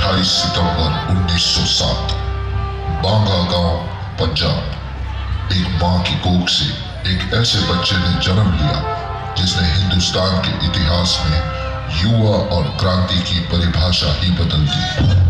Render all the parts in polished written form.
28 सितंबर 1907 बांगा गांव, पंजाब। एक मां की कोख से एक ऐसे बच्चे ने जन्म लिया जिसने हिंदुस्तान के इतिहास में युवा और क्रांति की परिभाषा ही बदल दी।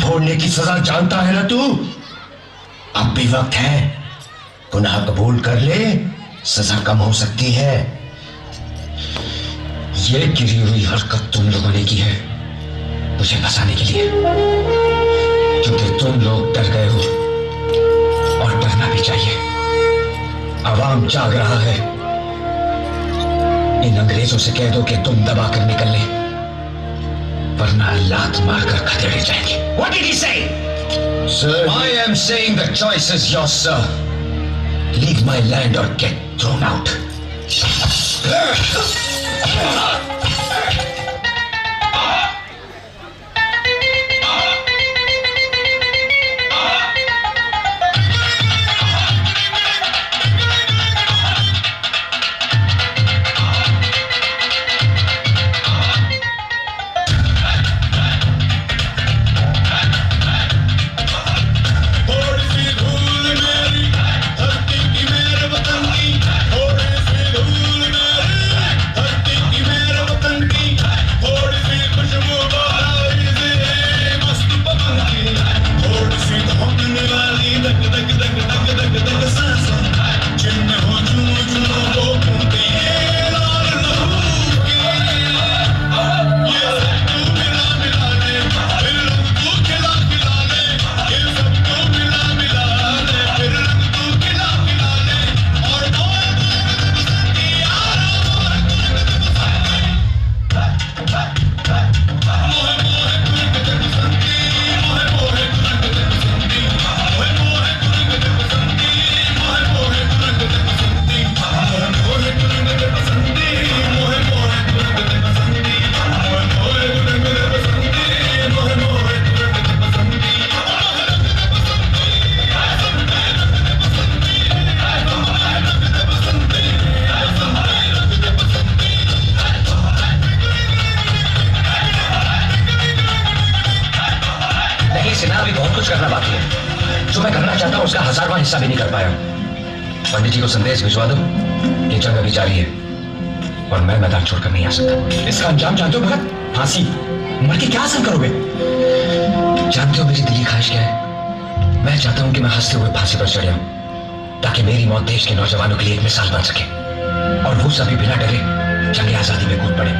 फोड़ने की सजा जानता है ना तू? अब भी वक्त है, गुनाह कबूल कर ले, सजा कम हो सकती है। ये गिरी हुई हरकत तुम लोगों ने की है मुझे फंसाने के लिए, क्योंकि तुम लोग डर गए हो और डरना भी चाहिए। अवाम जाग रहा है। इन अंग्रेजों से कह दो कि तुम दबा कर निकल ले, वरना लात मारकर खदेड़े जाएंगे। What did he say? Sir, I am saying the choice is yours, sir. Leave my land or get thrown out. करना बाकी है। जो मैं करना चाहता हूं उसका 1000वां हिस्सा भी नहीं कर पाया। पंडित जी को संदेश भिजवा दो, ये जंग अभी जारी है और मैं मैदान छोड़कर नहीं आ सकता। इसका अंजाम जानते हो भगत? फांसी। मर के क्या हासिल करोगे? जानते हो मेरी दिली ख्वाहिश क्या है? मैं चाहता हूं कि मैं हंसते हुए फांसी पर चढ़ जाऊं, ताकि मेरी मौत देश के नौजवानों के लिए एक मिसाल बन सके और वो सभी बिना डरे जंग आजादी में कूद पड़े।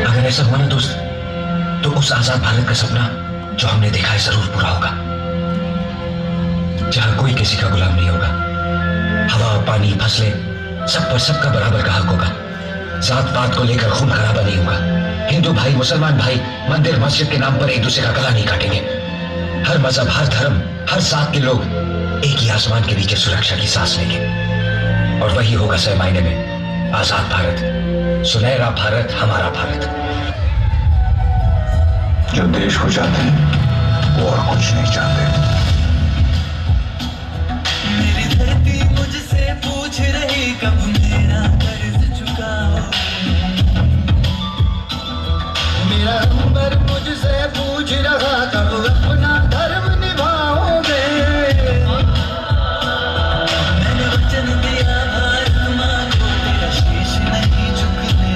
अगर ऐसा हुआ ना दोस्त, तो उस आजाद भारत का सपना जो हमने देखा है जरूर पूरा होगा, जहां कोई किसी का गुलाम नहीं होगा। हवा, पानी, फसलें, सब पर सबका बराबर का हक होगा। जात पात को लेकर खून खराबा नहीं होगा। हिंदू भाई, मुसलमान भाई मंदिर मस्जिद के नाम पर एक दूसरे का गला नहीं काटेंगे। हर मजहब, हर धर्म, हर जात के लोग एक ही आसमान के नीचे सुरक्षा की सांस लेंगे। और वही होगा सही मायने में आजाद भारत, सुनहरा भारत, हमारा भारत। जो देश को चाहते हैं वो और कुछ नहीं चाहते। मेरी धरती मुझसे पूछ रही कब मेरा कर्ज चुकाओगे। मेरा अंबर मुझसे पूछ रहा कब अपना धर्म निभाओगे। मैंने वचन दिया भारत मां को तेरा शीश नहीं झुकने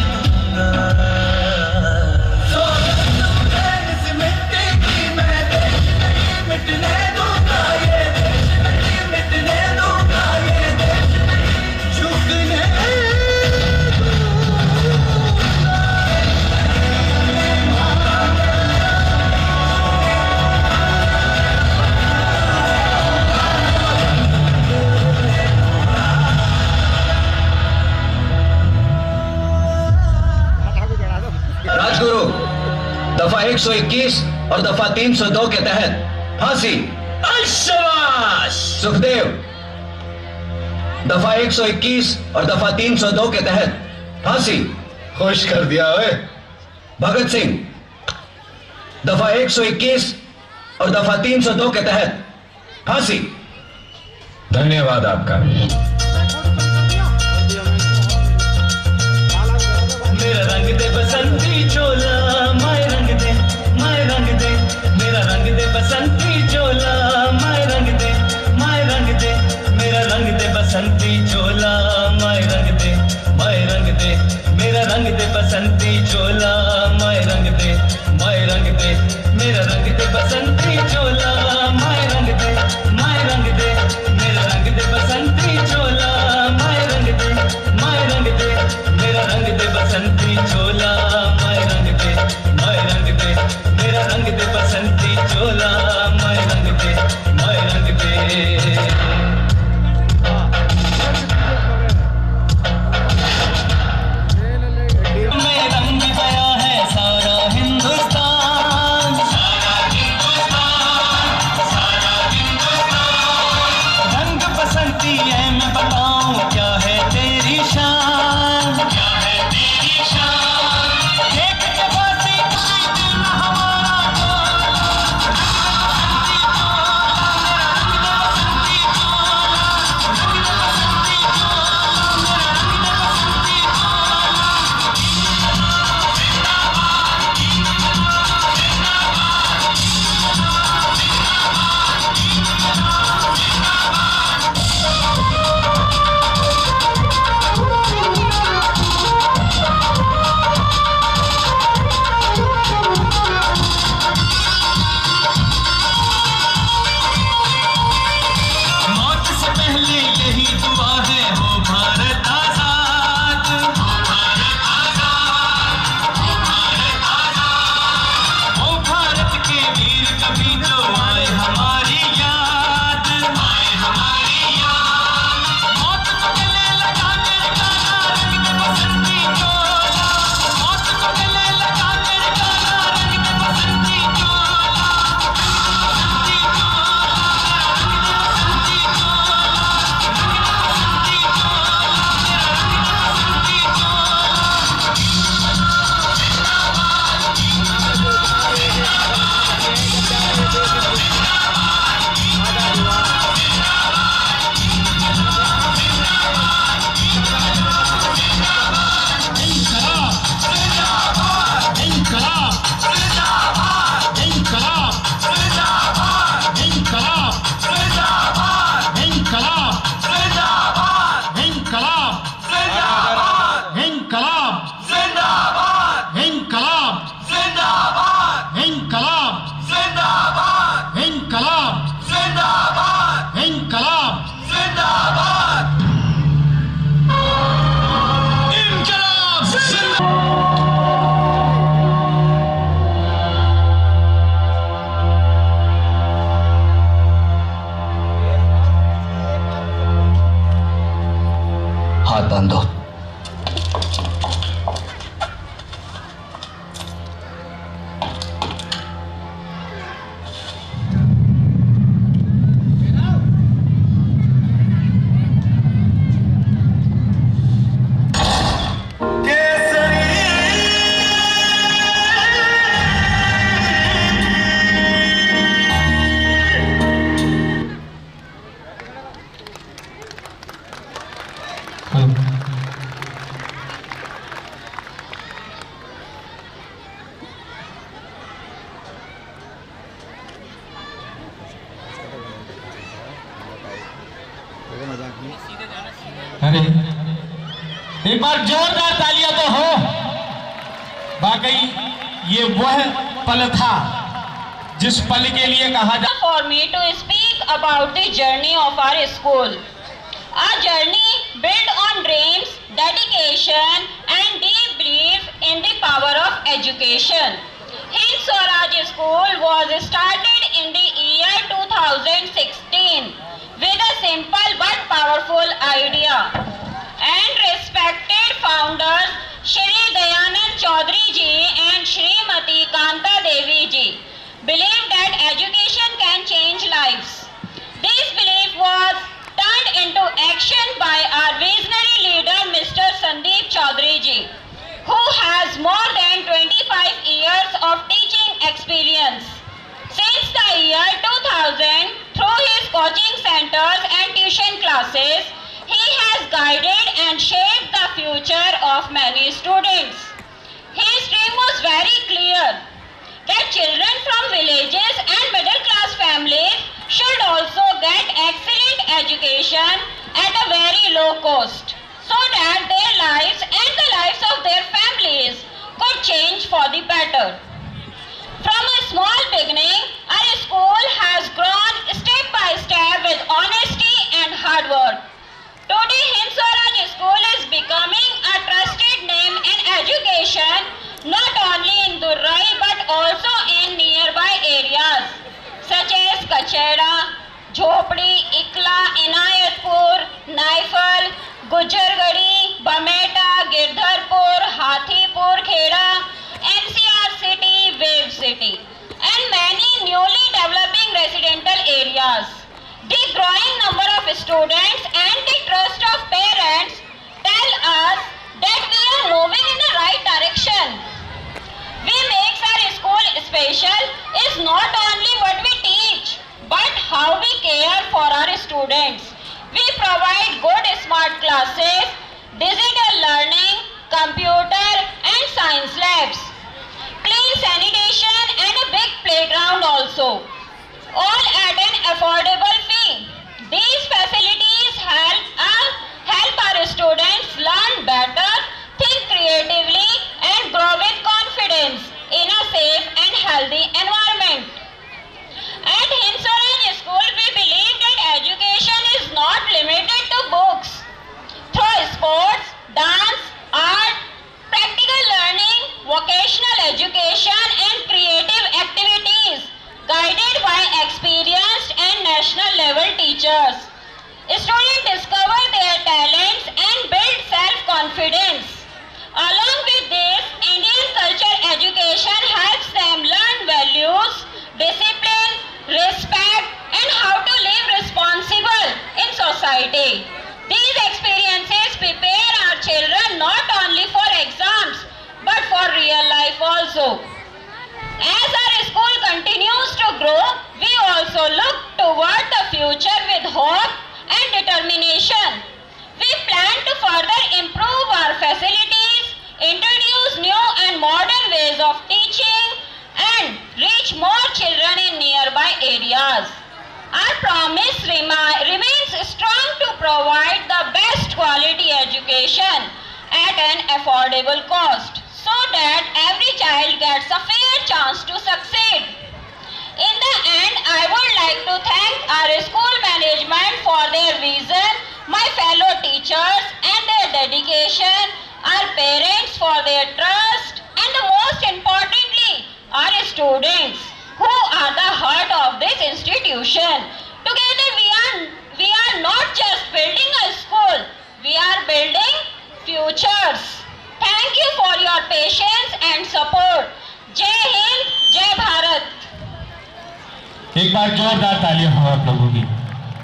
दूंगा। मिटने दूंगा ये देश नहीं मिटने दूंगा ये देश नहीं झुकने राजगुरु, दफा 121 और दफा 302 के तहत फांसी। शाबाश। सुखदेव, दफा 121 और दफा 302 के तहत फांसी। खुश कर दिया ओए। भगत सिंह, दफा 121 और दफा 302 के तहत फांसी। धन्यवाद आपका। मेरा रंग दे बसंती चोला, माय रंग दे, माय रंग दे। मेरा रंग दे बसंती चोला, माय रंग दे, माय रंग दे। मेरा रंग दे बसंती चोला, माय रंग दे, माय रंग दे। मेरा रंग दे बसंती चोला, माय रंग दे, माय रंग दे। मेरा रंग दे बसंती चोला, माय रंग दे, माय रंग दे। मेरा रंग दे बसंती चोला, माय रंग दे, माय रंग दे। मेरा रंग दे बसंती चोला, माय रंग दे, माय रंग दे। मेरा रंग दे बसंती चोला, माय रंग दे, माय रंग दे। मैं रंग गया है अरे एक बार जोरदार तालियां तो हो। वाकई ये वह पल था जिस पल के लिए कहा जा For me to speak about the journey of our school. A journey built on dreams, dedication and deep belief in the power of education. Hind Swaraj School was started in the year 2016 with a simple but powerful idea. And respected founders Shri Dayanand Chaudhary ji and Shrimati Kanta Devi ji believed that education can change lives. This belief was turned into action by our visionary leader Mr. Sandeep Chaudhary ji, who has more than 25 years of teaching experience. Since the year 2000, through his coaching centers and tuition classes, he has guided and shaped the future of many students. His dream was very clear that children from villages and middle class families should also get excellent education at a very low cost, so that their lives and the lives of their families could change for the better. From a small beginning, our school has grown step by step with honesty and hard work. Today, Hind Swaraj School is becoming a trusted name in education, not only in Durrai but also in nearby areas such as Kachera, Jhopdi, Ikla, Inayatpur, Naifal, Gujargadi, Bameta, Girdharpur, Hathipur, Kheda, NCR City, Wave City, and many newly developing residential areas. The growing number of students and the trust of parents tell us that we are moving in the right direction. We make our school special is not only what we teach, but how we care for our students. We provide good smart classes, digital learning, computer and science labs, clean sanitation and a big playground also, all at an affordable fee. These facilities help our students learn better, think creatively and grow with confidence in a safe and healthy environment. At Hind Swaraj School, we believe that education is not limited to books. Through sports, dance, art, practical learning, vocational education and creative activities guided by experienced and national level teachers, students discover their talents and build self-confidence. Along with this, Indian culture education helps them learn values, discipline, respect and how to live responsible in society. These experiences prepare our children not only for exams but for real life also. As our school continues to grow, we also look toward the future with hope and determination. We plan to further improve our facilities, introduce new and modern ways of teaching, and reach more children in nearby areas. Our promise remains strong to provide the best quality education at an affordable cost, so that every child gets a fair chance to succeed. In the end, I would like to thank our school management for their vision, my fellow teachers and their dedication, our parents for their trust, and most importantly, our students who are the heart of this institution. Together we are not just building a school, we are building futures. Thank you for your patience and support. Jai Hind, Jai Bharat. एक बार जोरदार तालियां हो आप लोगों की।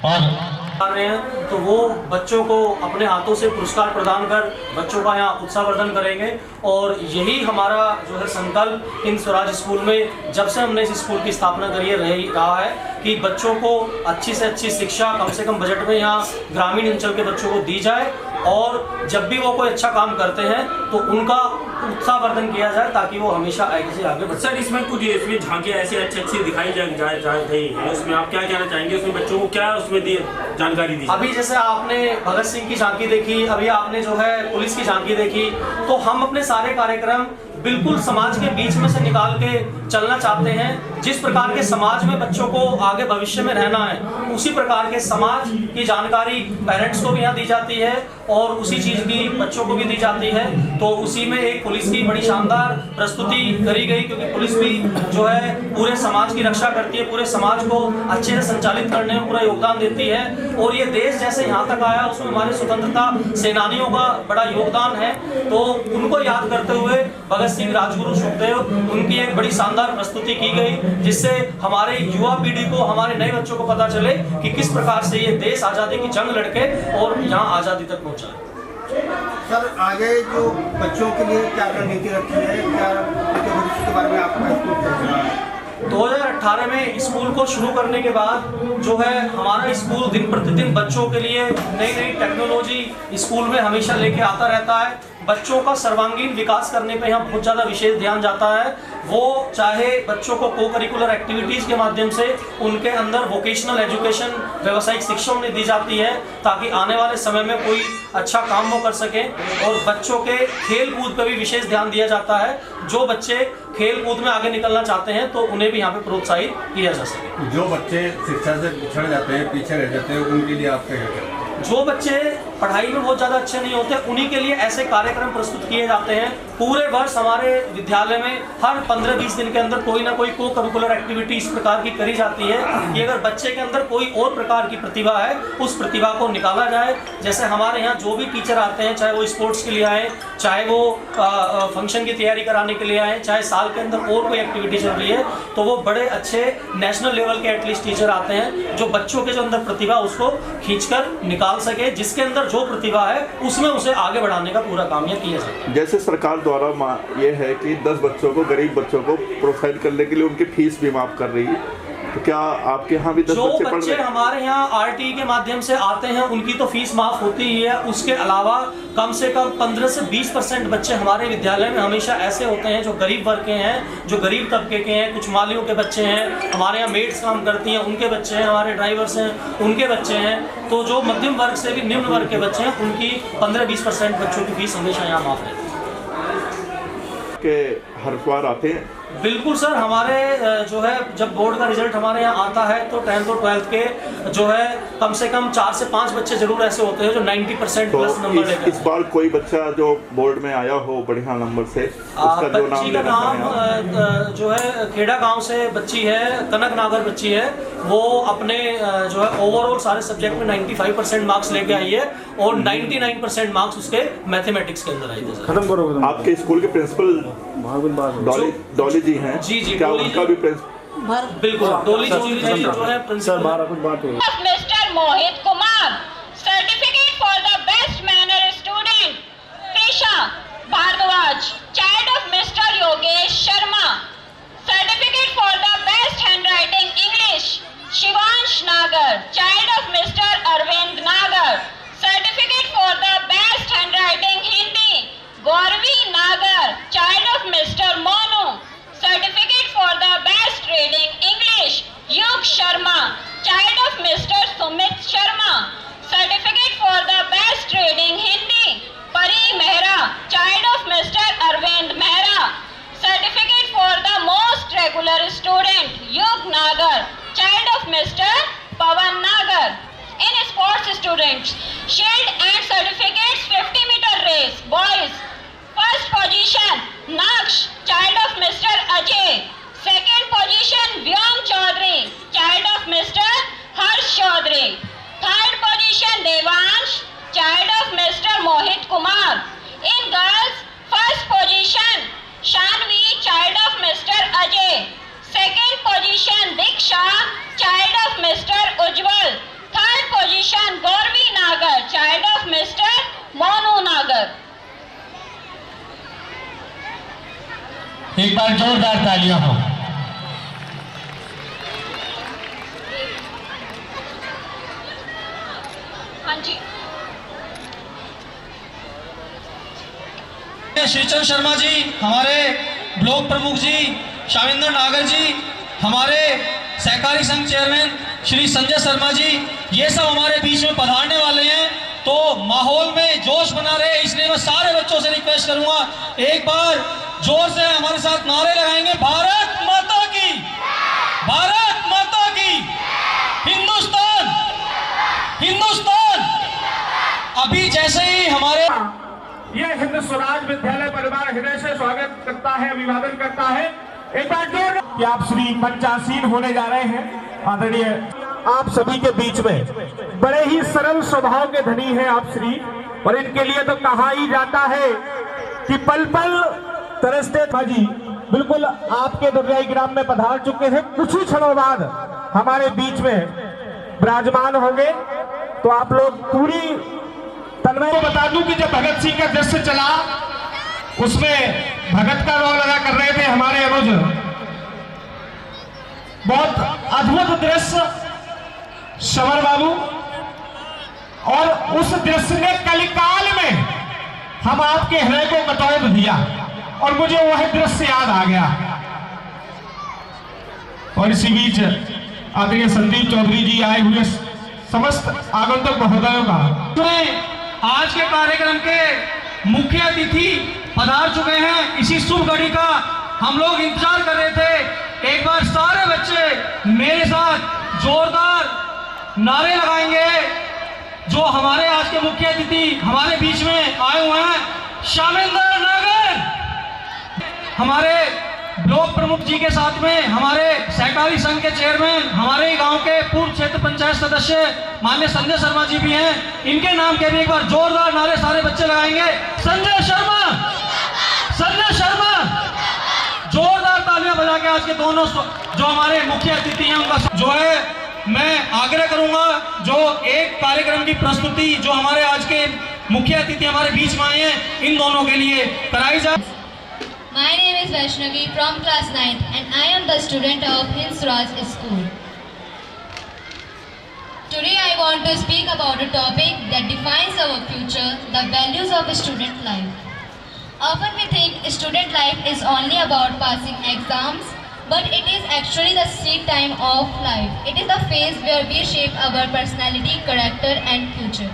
और कर रहे हैं तो वो बच्चों को अपने हाथों से पुरस्कार प्रदान कर बच्चों का यहाँ उत्साहवर्धन करेंगे। और यही हमारा जो है संकल्प हिंद स्वराज स्कूल में जब से हमने इस स्कूल की स्थापना करी रहा है कि बच्चों को अच्छी से अच्छी शिक्षा कम से कम बजट में यहाँ ग्रामीण अंचल के बच्चों को दी जाए। और जब भी वो कोई अच्छा काम करते हैं तो उनका उत्साहवर्धन किया जाए ताकि वो हमेशा ऐसे आगे बढ़े। सर इसमें कुछ इसमें झांकियाँ ऐसी अच्छी दिखाई जा रही है, उसमें आप क्या कहना चाहेंगे? उसमें बच्चों को क्या उसमें जानकारी दी? अभी जैसे आपने भगत सिंह की झांकी देखी, अभी आपने जो है पुलिस की झांकी देखी, तो हम अपने सारे कार्यक्रम बिल्कुल समाज के बीच में से निकाल के चलना चाहते हैं। जिस प्रकार के समाज में बच्चों को आगे भविष्य में रहना है, उसी प्रकार के समाज की जानकारी पेरेंट्स को भी यहाँ दी जाती है और उसी चीज़ की बच्चों को भी दी जाती है। तो उसी में एक पुलिस की बड़ी शानदार प्रस्तुति करी गई, क्योंकि पुलिस भी जो है पूरे समाज की रक्षा करती है, पूरे समाज को अच्छे से संचालित करने में पूरा योगदान देती है। और ये देश जैसे यहाँ तक आया, उसमें हमारे स्वतंत्रता सेनानियों का बड़ा योगदान है। तो उनको याद करते हुए भगत सिंह, राजगुरु, सुखदेव, उनकी एक बड़ी शानदार प्रस्तुति की गई, जिससे हमारे युवा पीढ़ी को, हमारे नए बच्चों को पता चले कि किस प्रकार से ये देश आज़ादी की जंग लड़के और यहाँ आज़ादी तक पहुँचा। सर आगे जो बच्चों के लिए क्या रणनीति रखी है, क्या उनके भविष्य के बारे में आपका 2018 में स्कूल को शुरू करने के बाद जो है हमारा स्कूल दिन प्रतिदिन बच्चों के लिए नई नई टेक्नोलॉजी स्कूल में हमेशा लेके आता रहता है। बच्चों का सर्वांगीण विकास करने पे यहाँ बहुत ज़्यादा विशेष ध्यान जाता है। वो चाहे बच्चों को को करिकुलर एक्टिविटीज़ के माध्यम से उनके अंदर वोकेशनल एजुकेशन, व्यावसायिक शिक्षा उन्हें दी जाती है ताकि आने वाले समय में कोई अच्छा काम वो कर सकें। और बच्चों के खेल कूद पर भी विशेष ध्यान दिया जाता है। जो बच्चे खेल कूद में आगे निकलना चाहते हैं तो उन्हें भी यहाँ पे प्रोत्साहित किया जा सके। जो बच्चे शिक्षा से पिछड़ जाते हैं, पीछे रह जाते हैं, उनके लिए आप क्या कहते हैं? जो बच्चे पढ़ाई में बहुत ज़्यादा अच्छे नहीं होते, उन्हीं के लिए ऐसे कार्यक्रम प्रस्तुत किए जाते हैं। पूरे वर्ष हमारे विद्यालय में हर 15-20 दिन के अंदर कोई ना कोई को करिकुलर एक्टिविटी इस प्रकार की करी जाती है कि अगर बच्चे के अंदर कोई और प्रकार की प्रतिभा है, उस प्रतिभा को निकाला जाए। जैसे हमारे यहाँ जो भी टीचर आते हैं, चाहे वो स्पोर्ट्स के लिए आए, चाहे वो फंक्शन की तैयारी कराने के लिए आए, चाहे साल के अंदर और कोई एक्टिविटी चल रही है, तो वो बड़े अच्छे नेशनल लेवल के एटलीस्ट टीचर आते हैं जो बच्चों के जो अंदर प्रतिभा उसको खींचकर निकाल सके। जिसके अंदर जो प्रतिभा है उसमें उसे आगे बढ़ाने का पूरा काम यह किया जाए। जैसे सरकार द्वारा ये है कि 10 बच्चों को, गरीब बच्चों को प्रोत्साहित करने के लिए उनकी फीस भी माफ कर रही है, तो क्या आपके यहाँ भी 10 बच्चे पढ़ रहे हैं? हमारे यहाँ आरटी के माध्यम से आते हैं, उनकी तो फीस माफ होती ही है। उसके अलावा कम से कम 15 से 20% बच्चे हमारे विद्यालय में हमेशा ऐसे होते हैं जो गरीब वर्ग के हैं, जो गरीब तबके के हैं। कुछ मालियों के बच्चे हैं, हमारे यहाँ मेड्स काम करती हैं, उनके बच्चे हैं, हमारे ड्राइवर्स हैं, उनके बच्चे हैं। तो जो मध्यम वर्ग से भी निम्न वर्ग के बच्चे हैं, उनकी 15-20% बच्चों की फीस हमेशा यहाँ माफ रहती है। के हर बार आते हैं? बिल्कुल सर, हमारे जो है जब बोर्ड का रिजल्ट हमारे यहाँ आता है तो 10th और 12th के जो है कम से कम 4 से 5 बच्चे जरूर ऐसे होते हैं जो 90% तो प्लस नंबर लेकर। इस बार कोई बच्चा जो बोर्ड में आया हो बढ़िया नंबर से, उसका जो नाम बच्ची का नाम जो है खेड़ा गांव से बच्ची है, कनक नागर बच्ची है। वो अपने जो है ओवरऑल सारे सब्जेक्ट में 95% मार्क्स लेके आई है और 99% मार्क्स उसके मैथमेटिक्स के अंदर आए थे। खत्म करो। आपके स्कूल के प्रिंसिपल डॉली जी हैं? जी जी, क्या उनका भी प्रिंसिपल? बिल्कुल, डॉली जी जो है principal. Mister Mohit Kumar, certificate for the best manner student Preesha Bhardwaj, child of mister Yogesh Sharma. Certificate for the best handwriting English Shivansh Nagar, child of mister Arvind Nagar. Certificate for the best handwriting Hindi Gauravi Nagar, child of mister Monu. Certificate for the best reading English Yug Sharma, child of mister Sumit Sharma. Certificate for the best reading Hindi Pari Mehra, child of mister Arvind Mehra. Certificate for the most regular student Yug Nagar, child of mister पवन नागर। In sports students, shield and certificates 50 meter race boys. First position Naksh, child of Mr. Ajay. Second position Vyom Chaudhary, child of Mr. Harsh Chaudhary. Third position Devansh, child of Mr. Mohit Kumar. In girls, first position Shanvi, child of Mr. Ajay. Second position Diksha, child of Mr. Ujjwal. Third position Gauravi Nagar, child of Mr. Monu Nagar. एक बार जोरदार तालियां हो। हाँ जी। श्रीचंद शर्मा जी, हमारे block प्रमुख जी शामिंदर नागर जी, हमारे सहकारी संघ चेयरमैन श्री संजय शर्मा जी, ये सब हमारे बीच में पधारने वाले हैं। तो माहौल में जोश बना रहे, इसलिए मैं सारे बच्चों से रिक्वेस्ट करूंगा, एक बार जोर से हमारे साथ नारे लगाएंगे, भारत माता की, भारत माता की, हिंदुस्तान, हिंदुस्तान। अभी जैसे ही हमारे ये हिंद स्वराज विद्यालय परिवार हृदय से स्वागत करता है, अभिवादन करता है। एक बार जोर कि आप श्री पंचासीन होने जा रहे हैं। आदरणीय आप सभी के बीच में बड़े ही सरल स्वभाव के धनी हैं आप श्री, और इनके लिए तो कहा ही जाता है कि पल पल तरसते जी बिल्कुल आपके दुर्गाई ग्राम में पधार चुके हैं। कुछ ही क्षणों बाद हमारे बीच में विराजमान होंगे। तो आप लोग पूरी तन्मय को बता दूं कि जब भगत सिंह का दृश्य चला उसमें भगत का रोल अदा कर रहे थे हमारे अनुज। बहुत अद्भुत दृश्य समर बाबू, और उस दृश्य ने कलिकाल में हम आपके हृदय को कतौद दिया और मुझे वह दृश्य याद आ गया। और इसी बीच आदरणीय संदीप चौधरी जी आए हुए समस्त आगंतुक महोदयों का आज के कार्यक्रम के मुख्य अतिथि पधार चुके हैं। इसी शुभ घड़ी का हम लोग इंतजार कर रहे थे। एक बार सारे बच्चे मेरे साथ जोरदार नारे लगाएंगे। जो हमारे आज के मुख्य अतिथि हमारे बीच में आए हुए हैं, शामिंदर नागर, हमारे ब्लॉक प्रमुख जी के साथ में हमारे सहकारी संघ के चेयरमैन, हमारे गांव के पूर्व क्षेत्र पंचायत सदस्य माननीय संजय शर्मा जी भी हैं। इनके नाम के भी एक बार जोरदार नारे सारे बच्चे लगाएंगे। संजय शर्मा, संजय शर्मा, जोरदार तालियां बजा के आज के दोनों जो हमारे मुख्य अतिथि हैं उनका जो है मैं आग्रह करूंगा, जो एक कार्यक्रम की प्रस्तुति जो हमारे आज के मुख्य अतिथि हमारे बीच में आए हैं, इन दोनों के लिए कराई जाए। My name is Vaishnavi from class 9th and I am the student of Hind Swaraj School. Today I want to speak about a topic that defines our future, the values of student life. Often we think student life is only about passing exams, but it is actually the seed time of life. It is the phase where we shape our personality, character and future.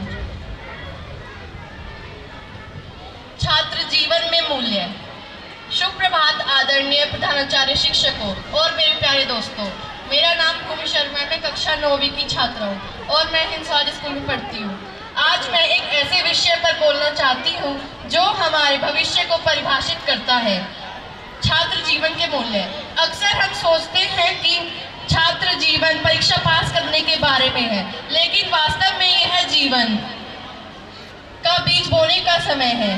छात्र जीवन में मूल्य। शुभ प्रभात आदरणीय प्रधानाचार्य शिक्षकों और मेरे प्यारे दोस्तों। मेरा नाम भूमि शर्मा है, मैं कक्षा 9वीं की छात्रा हूँ और मैं हिंद स्वराज स्कूल में पढ़ती हूँ। आज मैं एक ऐसे विषय पर बोलना चाहती हूँ जो हमारे भविष्य को परिभाषित करता है, छात्र जीवन के मूल्य। अक्सर हम सोचते हैं कि छात्र जीवन परीक्षा पास करने के बारे में है, लेकिन वास्तव में यह जीवन का बीज बोने का समय है।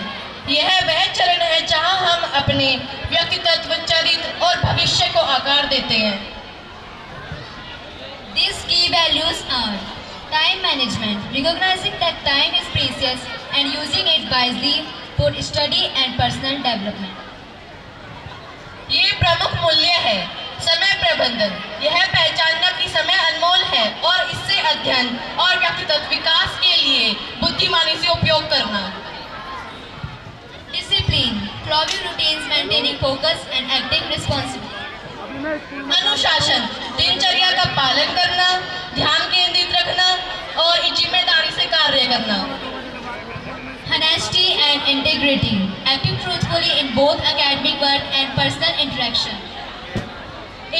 यह वह चरण है जहां हम अपने व्यक्तित्व, चरित्र और भविष्य को आकार देते हैं। These key values are time management, recognizing that time is precious and using it wisely for study and personal development. ये प्रमुख मूल्य है। समय प्रबंधन, यह पहचानना कि समय अनमोल है और इससे अध्ययन और व्यक्तित्व विकास के लिए बुद्धिमानी से उपयोग करना। Discipline, following routines, maintaining focus and acting responsibly. अनुशासन, दिनचर्या का पालन करना, ध्यान केंद्रित रखना और जिम्मेदारी से कार्य करना। Honesty and integrity, acting truthfully in both academic work and personal interaction.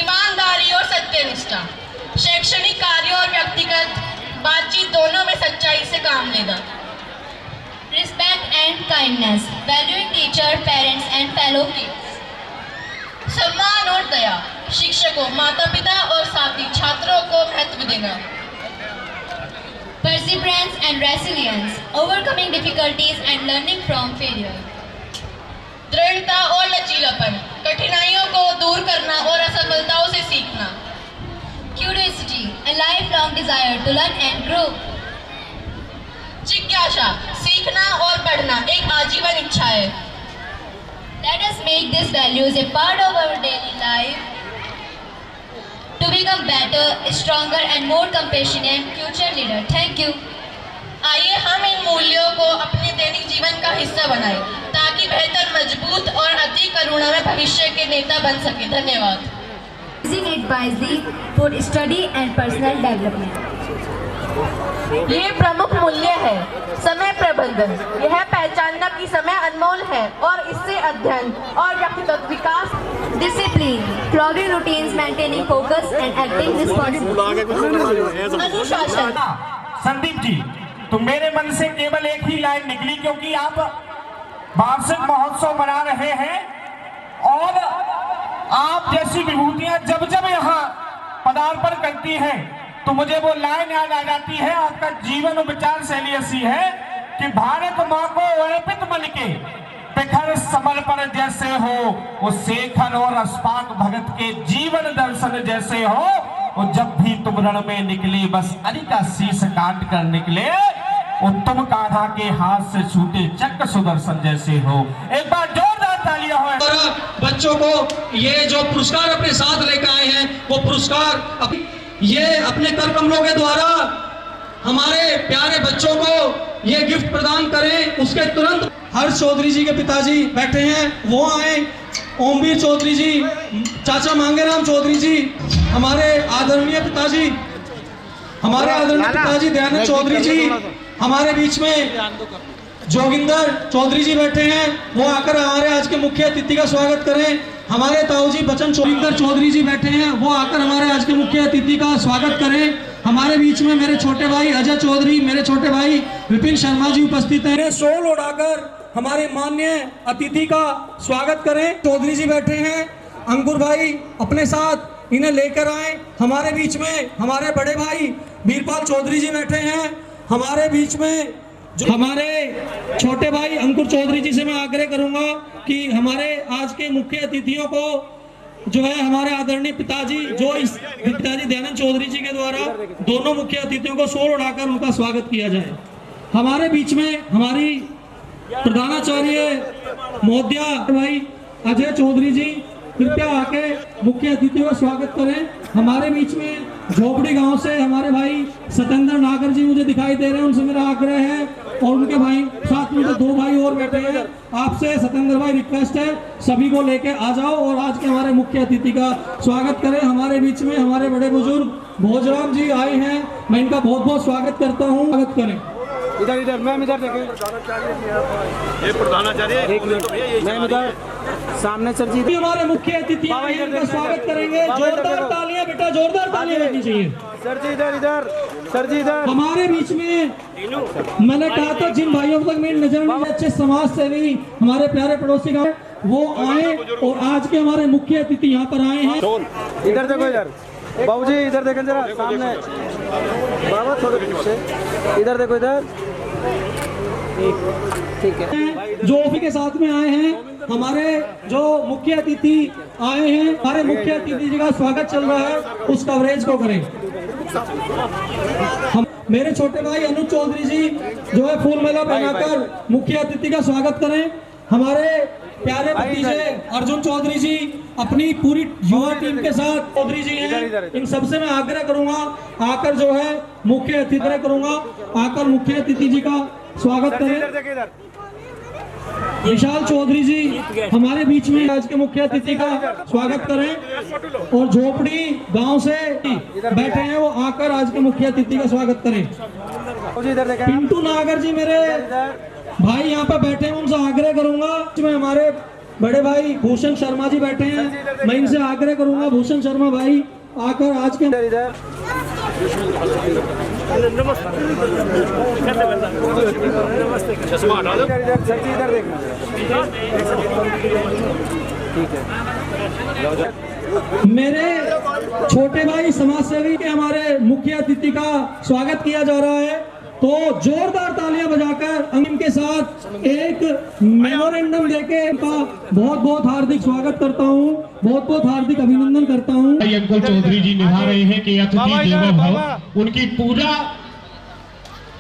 ईमानदारी और सत्यनिष्ठा, शैक्षणिक कार्यों और व्यक्तिगत बातचीत दोनों में सच्चाई से काम लेना। Respect and kindness, valuing teacher, parents and fellow kids. सम्मान और दया, शिक्षकों, माता पिता और साथी छात्रों को महत्व देना। Perseverance and resilience, overcoming difficulties and learning from failure. दृढ़ता और लचीलापन, कठिनाइयों को दूर करना और असफलताओं से सीखना। Curiosity, a lifelong desire to learn and grow. जिज्ञासा, सीखना और बढ़ना एक आजीवन इच्छा है। Let us make these values a part of our daily life to become better, stronger and more compassionate future leader. Thank you. आइए हम इन मूल्यों को अपने दैनिक जीवन का हिस्सा बनाएं ताकि बेहतर, मजबूत और अति करुणामय भविष्य के नेता बन सके। धन्यवाद। Using it wisely for study and personal development. ये प्रमुख मूल्य है। समय प्रबंधन, यह पहचानना कि समय अनमोल है और इससे अध्ययन और व्यक्तिगत विकास। Discipline, following routines, maintaining focus and acting responsibly. अनुशासन। संदीप जी, तो मेरे मन से केवल एक ही लाइन निकली, क्योंकि आप वार्षिक महोत्सव मना रहे हैं और आप जैसी विभूतियां जब जब यहाँ पदार्पण करती हैं तो मुझे वो लाइन याद आ जाती है। आपका जीवन और विचार शैली ऐसी है कि भारत माँ को अर्पित मन के प्रखर समर्पण जैसे हो, वो शेखर और अस्पाक भगत के जीवन दर्शन जैसे हो। और जब भी तुम रण में निकले बस अरि का शीश काट कर निकले, उत्तम कान्हा के हाथ से छूटे चक्र सुदर्शन जैसे हो। एक बार जोरदार तालियां हो। बच्चों को ये जो पुरस्कार अपने साथ लेकर आए हैं, वो पुरस्कार ये अपने कर कमलों के द्वारा हमारे प्यारे बच्चों को ये गिफ्ट प्रदान करें। उसके तुरंत हर्ष चौधरी जी के पिताजी बैठे हैं, वो आए। ओमवीर चौधरी जी, चाचा मांगेराम चौधरी जी, हमारे आदरणीय पिताजी, दयानंद चौधरी जी हमारे बीच में, जोगिंदर चौधरी जी बैठे हैं, वो आकर हमारे आज के मुख्य अतिथि का स्वागत करें। हमारे ताऊजी बचन चौधरी जी बैठे हैं, वो आकर हमारे आज के मुख्य अतिथि का स्वागत करें। हमारे बीच में मेरे छोटे भाई अजय चौधरी, मेरे छोटे भाई विपिन शर्मा जी उपस्थित हैं। शोल उड़ाकर हमारे माननीय अतिथि का स्वागत करें। चौधरी जी बैठे हैं, अंकुर भाई अपने साथ इन्हें लेकर आए। हमारे बीच में हमारे बड़े भाई वीरपाल चौधरी जी बैठे हैं। हमारे बीच में जो हमारे छोटे भाई अंकुर चौधरी जी से मैं आग्रह करूंगा कि हमारे आज के मुख्य अतिथियों को जो है हमारे आदरणीय पिताजी, जो इस पिताजी दयानंद चौधरी जी के द्वारा दोनों मुख्य अतिथियों को शोर उड़ाकर उनका स्वागत किया जाए। हमारे बीच में हमारी प्रधानाचार्य महोदया भाई अजय चौधरी जी कृपया आके मुख्य अतिथियों का स्वागत करें। हमारे बीच में झोपड़ी गांव से हमारे भाई सत्येंद्र नागर जी मुझे दिखाई दे रहे हैं, उनसे मेरा आग्रह है, और उनके भाई साथ में दो भाई और बैठे हैं। आपसे सत्येंद्र भाई रिक्वेस्ट है सभी को लेके आ जाओ और आज के हमारे मुख्य अतिथि का स्वागत करें। हमारे बीच में हमारे बड़े बुजुर्ग भोजराम जी आए हैं, मैं इनका बहुत बहुत स्वागत करता हूँ। स्वागत करें। इधर मैम इधर देखें, ये प्रधानाचार्य मैम इधर सामने सर जी। हमारे मुख्य अतिथि इनका स्वागत करेंगे। जोरदार तालियां बेटा, जोरदार तालियां बजनी चाहिए। सर जी इधर इधर, सर जी इधर। हमारे बीच में मैंने कहा था जिन भाइयों तक मेरी नजर में अच्छे समाज सेवी हमारे प्यारे पड़ोसी गाँव वो आए, और आज के हमारे मुख्य अतिथि यहाँ पर आए हैं। इधर देखो, इधर बाबूजी इधर देखें जरा सामने, बाबा थोड़े पीछे, इधर देखो इधर। ठीक है, जो ऑफिस के साथ में आए हैं, हमारे जो मुख्य अतिथि आए हैं, हमारे मुख्य अतिथि जी का स्वागत चल रहा है, उस कवरेज को करें। हम मेरे छोटे भाई अनुज चौधरी जी जो है फूल माला पहनाकर मुख्य अतिथि का स्वागत करें। हमारे प्यारे भतीजे अर्जुन चौधरी जी अपनी पूरी युवा टीम के साथ चौधरी जी हैं, इन सबसे मैं आग्रह करूंगा आकर जो है मुख्य अतिथि करूंगा, आकर मुख्य अतिथि जी का स्वागत करें। विशाल चौधरी जी हमारे बीच में आज के मुख्य अतिथि का स्वागत करें, और झोपड़ी गांव से बैठे हैं वो आकर आज के मुख्य अतिथि का स्वागत करें। पिंटू नागर जी मेरे भाई यहाँ पर बैठे हैं, उनसे आग्रह करूंगा। मैं हमारे बड़े भाई भूषण शर्मा जी बैठे हैं, मैं इनसे आग्रह करूंगा भूषण शर्मा भाई आकर आज के मेरे छोटे भाई समाज सेवी के हमारे मुख्य अतिथि का स्वागत किया जा रहा है, तो जोरदार तालियां बजाकर अंकिम के साथ एक मेमोरेंडम देके इनका बहुत बहुत हार्दिक स्वागत करता हूं, बहुत बहुत हार्दिक अभिनंदन करता हूं। अंकुर चौधरी जी निभा रहे हैं कि अतिथि देवो भव, उनकी पूरा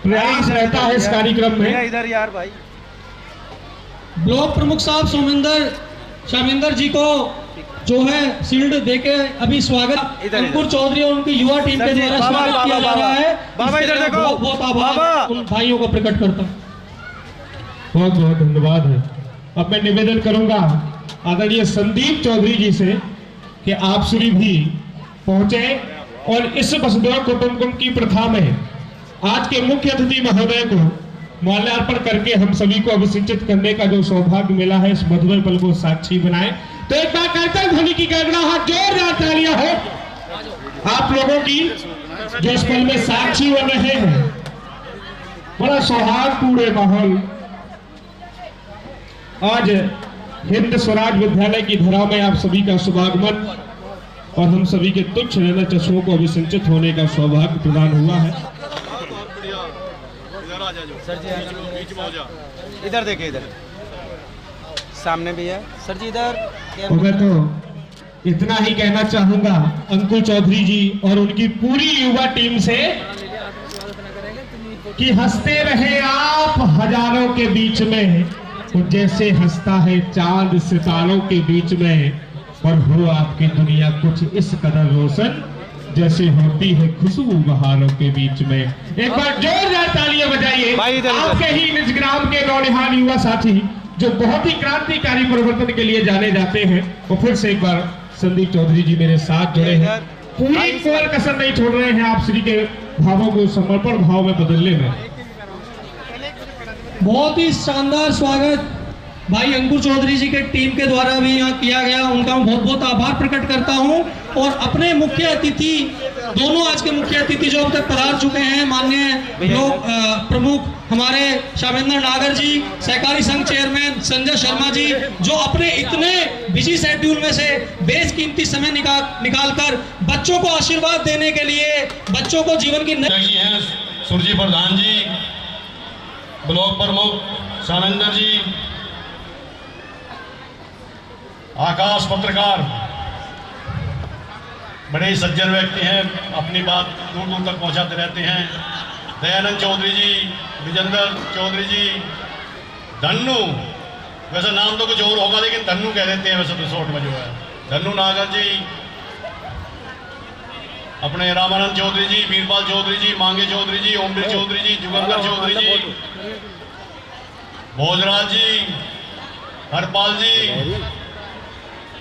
प्रयास रहता है इस कार्यक्रम में। इधर यार भाई ब्लॉक प्रमुख साहब शामिंदर जी को जो है शील्ड देके अभी स्वागत अंकुर चौधरी और उनकी युवा टीम के द्वारा स्वागत किया जा रहा है। बाबा इधर देखो, बहुत बहुत आभार उन भाइयों को प्रकट करता हूँ। बहुत बहुत धन्यवाद है। अब मैं निवेदन करूंगा आदरणीय संदीप चौधरी जी से कि आप श्री भी पहुंचे और इस वसुधैव कुटुंबकम की प्रथा में आज के मुख्य अतिथि महोदय को माल्यार्पण करके हम सभी को अभिषिंचित करने का जो सौभाग्य मिला है, इस मधुर पल को साक्षी बनाए। तो एक बार करतल ध्वनि की गड़गड़ाहट, जोरदार तालियां हो आप लोगों की जो इस पल में साक्षी बन रहे हैं। बड़ा सौहार्दपूर्ण माहौल आज हिंद स्वराज विद्यालय की धरा में आप सभी का शुभागमन और हम सभी के तुच्छ नैना चश्मों को अभिषिंचित होने का सौभाग्य प्रदान हुआ है। सर जी इधर देखिए, इधर सामने भी है सर जी, इधर। मैं तो इतना ही कहना चाहूंगा अंकुर चौधरी जी और उनकी पूरी युवा टीम से कि हंसते रहे आप हजारों के बीच में, जैसे हंसता है चांद सितारों के बीच में, और हो आपकी दुनिया कुछ इस कदर रोशन जैसे होती है खुशबू बहारों के बीच में। एक बार जोरदार तालियां बजाइए आपके ही निज ग्राम के नौनिहाल युवा साथी जो बहुत ही क्रांतिकारी परिवर्तन के लिए जाने जाते हैं। और फिर से एक बार संदीप चौधरी जी मेरे साथ जुड़े हैं, पूरी कोई कसर नहीं छोड़ रहे हैं आप श्री के भावों को समर्पण भाव में बदलने में। बहुत ही शानदार स्वागत भाई अंकुर चौधरी जी के टीम के द्वारा भी यहाँ किया गया, उनका मैं बहुत बहुत आभार प्रकट करता हूँ। और अपने मुख्य अतिथि, दोनों आज के मुख्य अतिथि जो अब तक पधार चुके हैं, माननीय लोक प्रमुख हमारे शामेंद्र नागर जी, सहकारी संघ चेयरमैन संजय शर्मा जी, जो अपने इतने बिजी शेड्यूल में से बेशकीमती समय निकाल कर बच्चों को आशीर्वाद देने के लिए, बच्चों को जीवन की हैं सुरजी प्रधान जी, ब्लॉक प्रमुख सानंदर जी, आकाश पत्रकार, बड़े ही सज्जन व्यक्ति हैं, अपनी बात दूर दूर तक पहुंचाते रहते हैं। दयानंद चौधरी जी, विजेंद्र चौधरी जी, धन्नू, वैसे नाम तो कुछ और होगा लेकिन धन्नू कह देते हैं वैसे तो शॉर्ट में जो है, धन्नू नागर जी, अपने रामानंद चौधरी जी, वीरपाल चौधरी जी, मांगे चौधरी जी, ओमवीर चौधरी जी, जुगंदर चौधरी जी, भोजराज जी, हरपाल जी,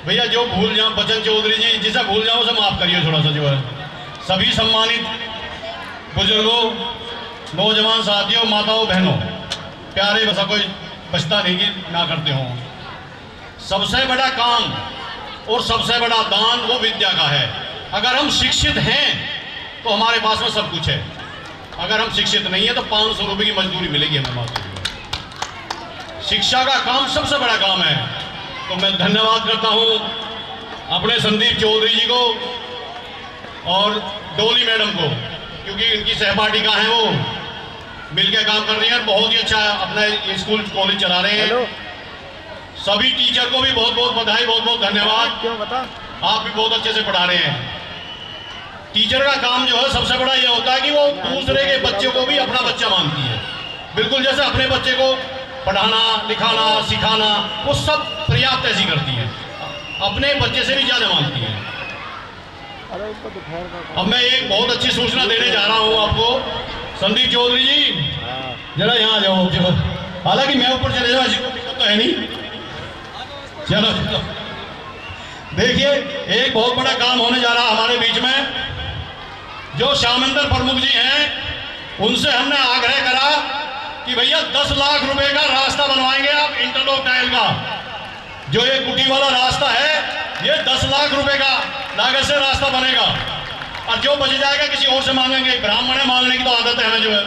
भैया जो भूल जाऊं बचन चौधरी जी, जिसे भूल जाऊं उसे माफ करिए थोड़ा सा जो है। सभी सम्मानित बुजुर्गों, नौजवान साथियों, माताओं बहनों, प्यारे, बसा कोई बचता नहीं कि ना करते हों। सबसे बड़ा काम और सबसे बड़ा दान वो विद्या का है। अगर हम शिक्षित हैं तो हमारे पास में सब कुछ है, अगर हम शिक्षित नहीं है तो 500 रुपये की मजदूरी मिलेगी हमें मात्र। शिक्षा का काम सबसे बड़ा काम है। तो मैं धन्यवाद करता हूं अपने संदीप चौधरी जी को और डोली मैडम को, क्योंकि इनकी सहपाठी का है, वो मिलकर काम कर रही हैं, बहुत ही अच्छा अपना स्कूल कॉलेज चला रहे हैं। सभी टीचर को भी बहुत बहुत बधाई, बहुत बहुत धन्यवाद। क्यों बता, आप भी बहुत अच्छे से पढ़ा रहे हैं। टीचर का काम जो है सबसे बड़ा ये होता है कि वो दूसरे के बच्चे को भी अपना बच्चा मानती है, बिल्कुल जैसे अपने बच्चे को पढ़ाना, लिखाना, सिखाना, वो सब पर्याप्त ऐसी करती है, अपने बच्चे से भी ज्यादा मानती है। अब मैं एक बहुत अच्छी सूचना देने जा रहा हूं आपको। संदीप चौधरी जी जरा यहाँ आ जाओ, हालांकि मैं ऊपर चले जाऊँ ऐसी कोई दिक्कत तो है नहीं। चलो देखिए, एक बहुत बड़ा काम होने जा रहा हमारे बीच में। जो शामेंद्र प्रमुख जी हैं उनसे हमने आग्रह करा कि भैया 10 लाख रुपए का रास्ता बनवाएंगे आप इंटरलॉक टाइल का। जो ये कुटी वाला रास्ता है ये 10 लाख रुपए का लागत से रास्ता बनेगा, और जो बच जाएगा किसी और से मांगेंगे। ब्राह्मण है, मांगने की तो आदत है हमें जो है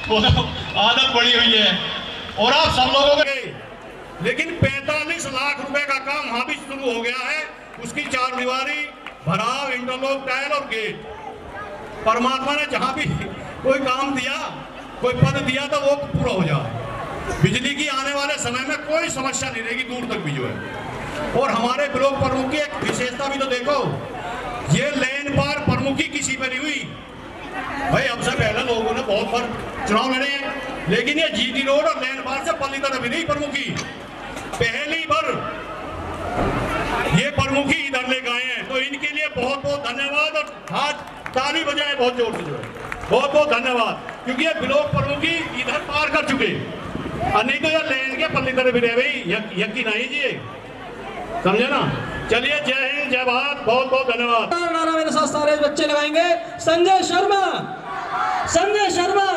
वो तो आदत पड़ी हुई है। और आप सब लोगों को, लेकिन 45 लाख रुपए का काम वहां भी शुरू हो गया है। उसकी 4 दीवारी, भराव, इंटरलॉक टाइल और गेट। परमात्मा ने जहां भी कोई काम दिया, कोई पद दिया तो वो पूरा हो जाए। बिजली की आने वाले समय में कोई समस्या नहीं रहेगी दूर तक भी जो है। और हमारे ब्लॉक प्रमुख की एक विशेषता भी तो देखो, ये लेन पार प्रमुखी किसी पर नहीं हुई। भाई हमसे पहले लोगों ने बहुत बार चुनाव लड़े हैं, लेकिन ये जीटी रोड और लेन पार से पल्ली तक भी नहीं प्रमुखी, पहली बार लेकर आए हैं, तो इनके लिए बहुत बहुत धन्यवाद और हाथ ताली बजाए बहुत जोर से, जो है बहुत बहुत धन्यवाद, क्योंकि ये ब्लॉक प्रमुखी इधर पार कर चुके, और नहीं तो यार लैंड के पल्ली तरफ भी रहे भाई, यकीन नहीं जी, समझे ना। चलिए, जय हिंद, जय भारत, बहुत बहुत धन्यवाद। नारा मेरे साथ सारे बच्चे लगाएंगे। संजय शर्मा, संजय शर्मा।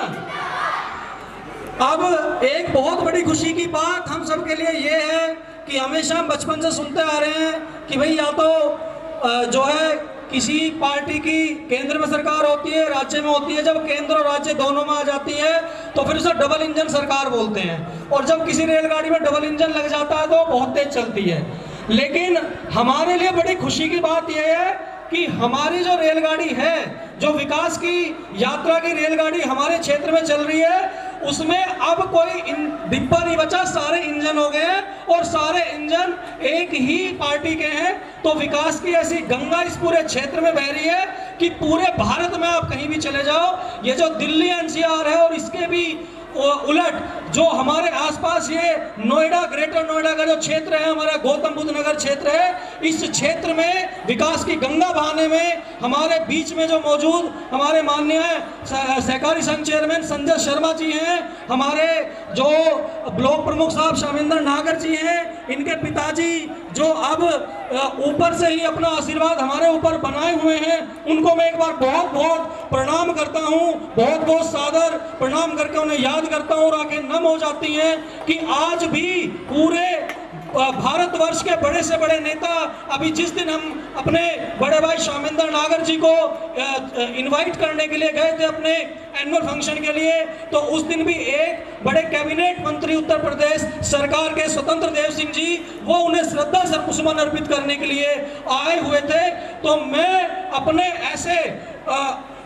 अब एक बहुत बड़ी खुशी की बात हम सब के लिए ये है कि हमेशा हम बचपन से सुनते आ रहे हैं कि भाई या तो जो है किसी पार्टी की केंद्र में सरकार होती है, राज्य में होती है, जब केंद्र और राज्य दोनों में आ जाती है तो फिर उसे डबल इंजन सरकार बोलते हैं, और जब किसी रेलगाड़ी में डबल इंजन लग जाता है तो बहुत तेज चलती है। लेकिन हमारे लिए बड़ी खुशी की बात यह है कि हमारी जो रेलगाड़ी है, जो विकास की यात्रा की रेलगाड़ी हमारे क्षेत्र में चल रही है, उसमें अब कोई डिब्बा नहीं बचा, सारे इंजन हो गए हैं और सारे इंजन एक ही पार्टी के हैं। तो विकास की ऐसी गंगा इस पूरे क्षेत्र में बह रही है कि पूरे भारत में आप कहीं भी चले जाओ, ये जो दिल्ली एनसीआर है और इसके भी उलट जो हमारे आसपास ये नोएडा, ग्रेटर नोएडा का जो क्षेत्र है, हमारा गौतम बुद्ध नगर क्षेत्र है, इस क्षेत्र में विकास की गंगा बहाने में हमारे बीच में जो मौजूद हमारे माननीय सहकारी संघ चेयरमैन संजय शर्मा जी हैं, हमारे जो ब्लॉक प्रमुख साहब शामिंदर नागर जी हैं, इनके पिताजी जो अब ऊपर से ही अपना आशीर्वाद हमारे ऊपर बनाए हुए हैं, उनको मैं एक बार बहुत बहुत प्रणाम करता हूं, बहुत बहुत सादर प्रणाम करके उन्हें याद करता हूं और आंखें नम हो जाती हैं कि आज भी पूरे भारतवर्ष के बड़े से बड़े नेता, अभी जिस दिन हम अपने बड़े भाई शामिंदर नागर जी को इनवाइट करने के लिए गए थे अपने एनुअल फंक्शन के लिए, तो उस दिन भी एक बड़े कैबिनेट मंत्री उत्तर प्रदेश सरकार के स्वतंत्र देव सिंह जी, वो उन्हें श्रद्धा सुमन अर्पित करने के लिए आए हुए थे। तो मैं अपने ऐसे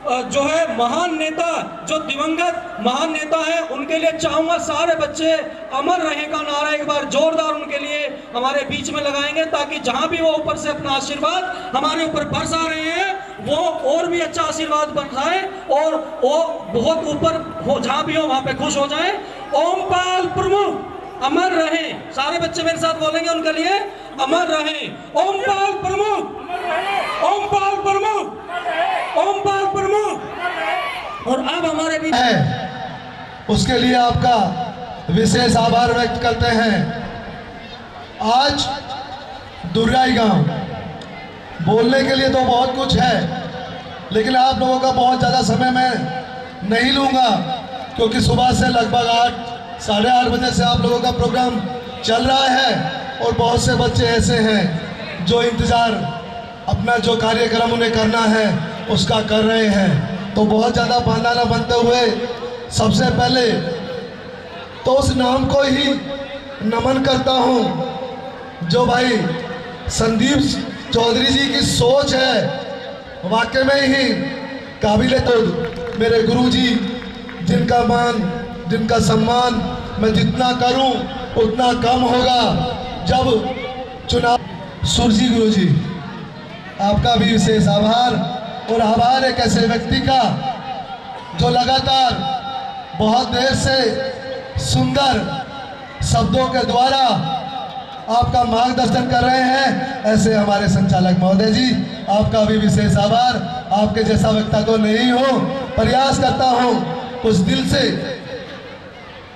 जो है महान नेता, जो दिवंगत महान नेता हैं, उनके लिए चाहूंगा सारे बच्चे अमर रहे का नारा एक बार जोरदार उनके लिए हमारे बीच में लगाएंगे, ताकि जहां भी वो ऊपर से अपना आशीर्वाद हमारे ऊपर बरसा रहे हैं वो और भी अच्छा आशीर्वाद बरसाएं और वो बहुत ऊपर हो, जहां भी हो वहां पे खुश हो जाएं। ओमपाल प्रमुख अमर रहे, सारे बच्चे मेरे साथ बोलेंगे उनके लिए, अमर रहे। ओमपाल प्रमुख, ओमपाल प्रमुख, ओमपाल प्रमुख। और अब हमारे बीच है, उसके लिए आपका विशेष आभार व्यक्त करते हैं। आज दुर्गाई गांव बोलने के लिए तो बहुत कुछ है, लेकिन आप लोगों का बहुत ज़्यादा समय मैं नहीं लूँगा, क्योंकि सुबह से लगभग 8 साढ़े 8 बजे से आप लोगों का प्रोग्राम चल रहा है और बहुत से बच्चे ऐसे हैं जो इंतज़ार अपना जो कार्यक्रम उन्हें करना है उसका कर रहे हैं। तो बहुत ज़्यादा बहाना न बनते हुए सबसे पहले तो उस नाम को ही नमन करता हूँ जो भाई संदीप चौधरी जी की सोच है, वाकई में ही काबिले तो मेरे गुरुजी, जिनका मान जिनका सम्मान मैं जितना करूं उतना कम होगा। जब चुनाव सुरजी गुरुजी, आपका भी विशेष आभार, और आभार एक ऐसे व्यक्ति का जो लगातार बहुत देर से सुंदर शब्दों के द्वारा आपका मार्गदर्शन कर रहे हैं, ऐसे हमारे संचालक महोदय जी, आपका भी विशेष आभार। आपके जैसा वक्ता तो नहीं हो, प्रयास करता हूं कुछ दिल से।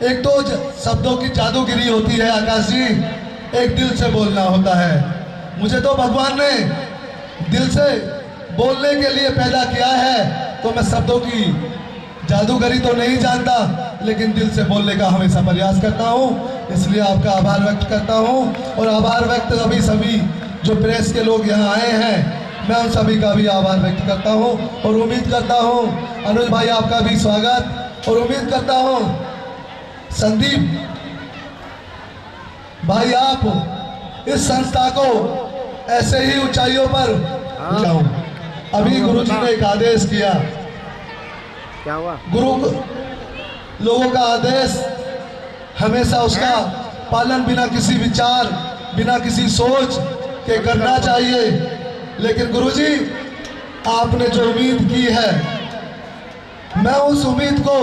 एक तो शब्दों की जादूगिरी होती है आकाश जी, एक दिल से बोलना होता है। मुझे तो भगवान ने दिल से बोलने के लिए पैदा किया है, तो मैं शब्दों की जादूगरी तो नहीं जानता, लेकिन दिल से बोलने का हमेशा प्रयास करता हूं। इसलिए आपका आभार व्यक्त करता हूं, और आभार व्यक्त अभी सभी जो प्रेस के लोग यहाँ आए हैं, मैं उन सभी का भी आभार व्यक्त करता हूं। और उम्मीद करता हूं अनुज भाई आपका भी स्वागत, और उम्मीद करता हूं संदीप भाई आप इस संस्था को ऐसे ही ऊंचाइयों पर लाऊं। अभी गुरुजी ने एक आदेश किया, क्या हुआ? गुरु लोगों का आदेश हमेशा उसका पालन बिना किसी विचार, बिना किसी सोच के करना चाहिए। लेकिन गुरुजी आपने जो उम्मीद की है, मैं उस उम्मीद को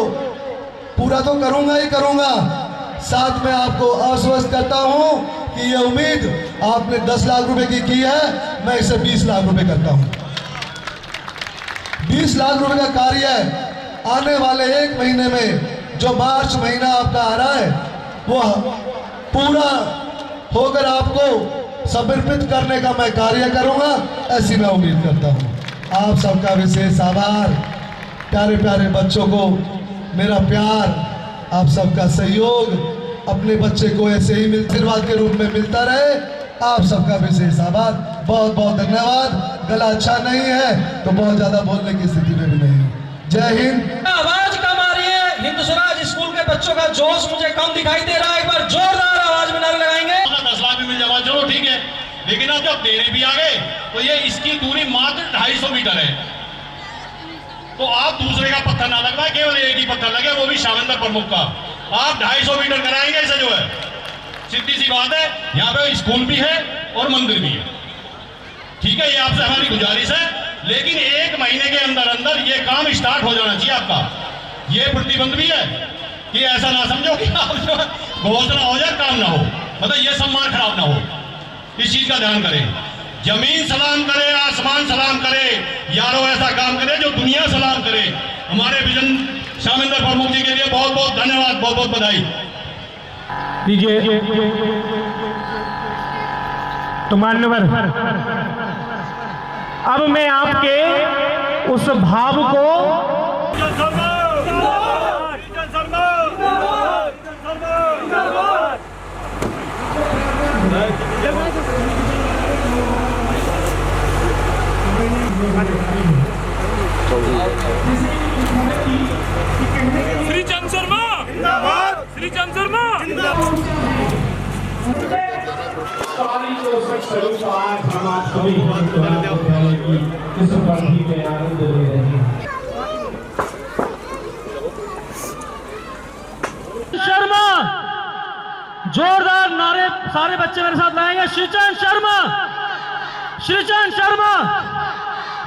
पूरा तो करूंगा ही करूंगा, साथ में आपको आश्वस्त करता हूं कि ये उम्मीद आपने 10 लाख रुपए की है, मैं इसे 20 लाख रुपए करता हूं। 20 लाख रुपए का कार्य आने वाले 1 महीने में जो मार्च महीना आपका आ रहा है वो पूरा होकर आपको समर्पित करने का मैं कार्य करूंगा, ऐसी मैं उम्मीद करता हूं। आप सबका विशेष आभार। प्यारे प्यारे बच्चों को मेरा प्यार, आप सबका सहयोग अपने बच्चे को ऐसे ही आशीर्वाद के रूप में मिलता रहे। आप सबका विशेष आभार, बहुत बहुत धन्यवाद। गला अच्छा नहीं है तो बहुत ज्यादा बोलने की स्थिति में भी नहीं। जय हिंद। आवाज कम आ रही है, हिंद स्वराज स्कूल के बच्चों का जोश मुझे कम दिखाई दे रहा है। एक बार जोरदार आवाज में नारे लगाएंगे। 10 लाख भी मिल जाएगा, चलो ठीक है, लेकिन अब जब देने भी आ गए तो ये इसकी दूरी मात्र 250 मीटर है, तो आप दूसरे का पत्थर ना लगवाए, केवल एक ही पत्थर लगे, वो भी शामिंदर प्रमुख का। आप 250 मीटर कराएंगे इसे, जो है सीधी सी बात है। यहाँ पे स्कूल भी है और मंदिर भी है, ठीक है, ये आपसे हमारी गुजारिश है। लेकिन 1 महीने के अंदर अंदर ये काम स्टार्ट हो जाना चाहिए आपका। ये प्रतिबंध भी है कि ऐसा ना समझो कि आप जो घोषणा हो जाए काम ना हो, मतलब ये सम्मान खराब ना हो, इस चीज का ध्यान करें। जमीन सलाम करे, आसमान सलाम करे, यारों ऐसा काम करे जो दुनिया सलाम करे। हमारे विजन शामिंदर प्रमुख जी के लिए बहुत बहुत धन्यवाद, बहुत बहुत बधाई दीजिए। तो मान्यवर, अब मैं आपके उस भाव को श्रीचंद शर्मा जिंदाबाद, श्रीचंद शर्मा जिंदाबाद। शर्मा, जोरदार नारे सारे बच्चे मेरे साथ लाएंगे। श्रीचंद शर्मा, श्रीचंद शर्मा,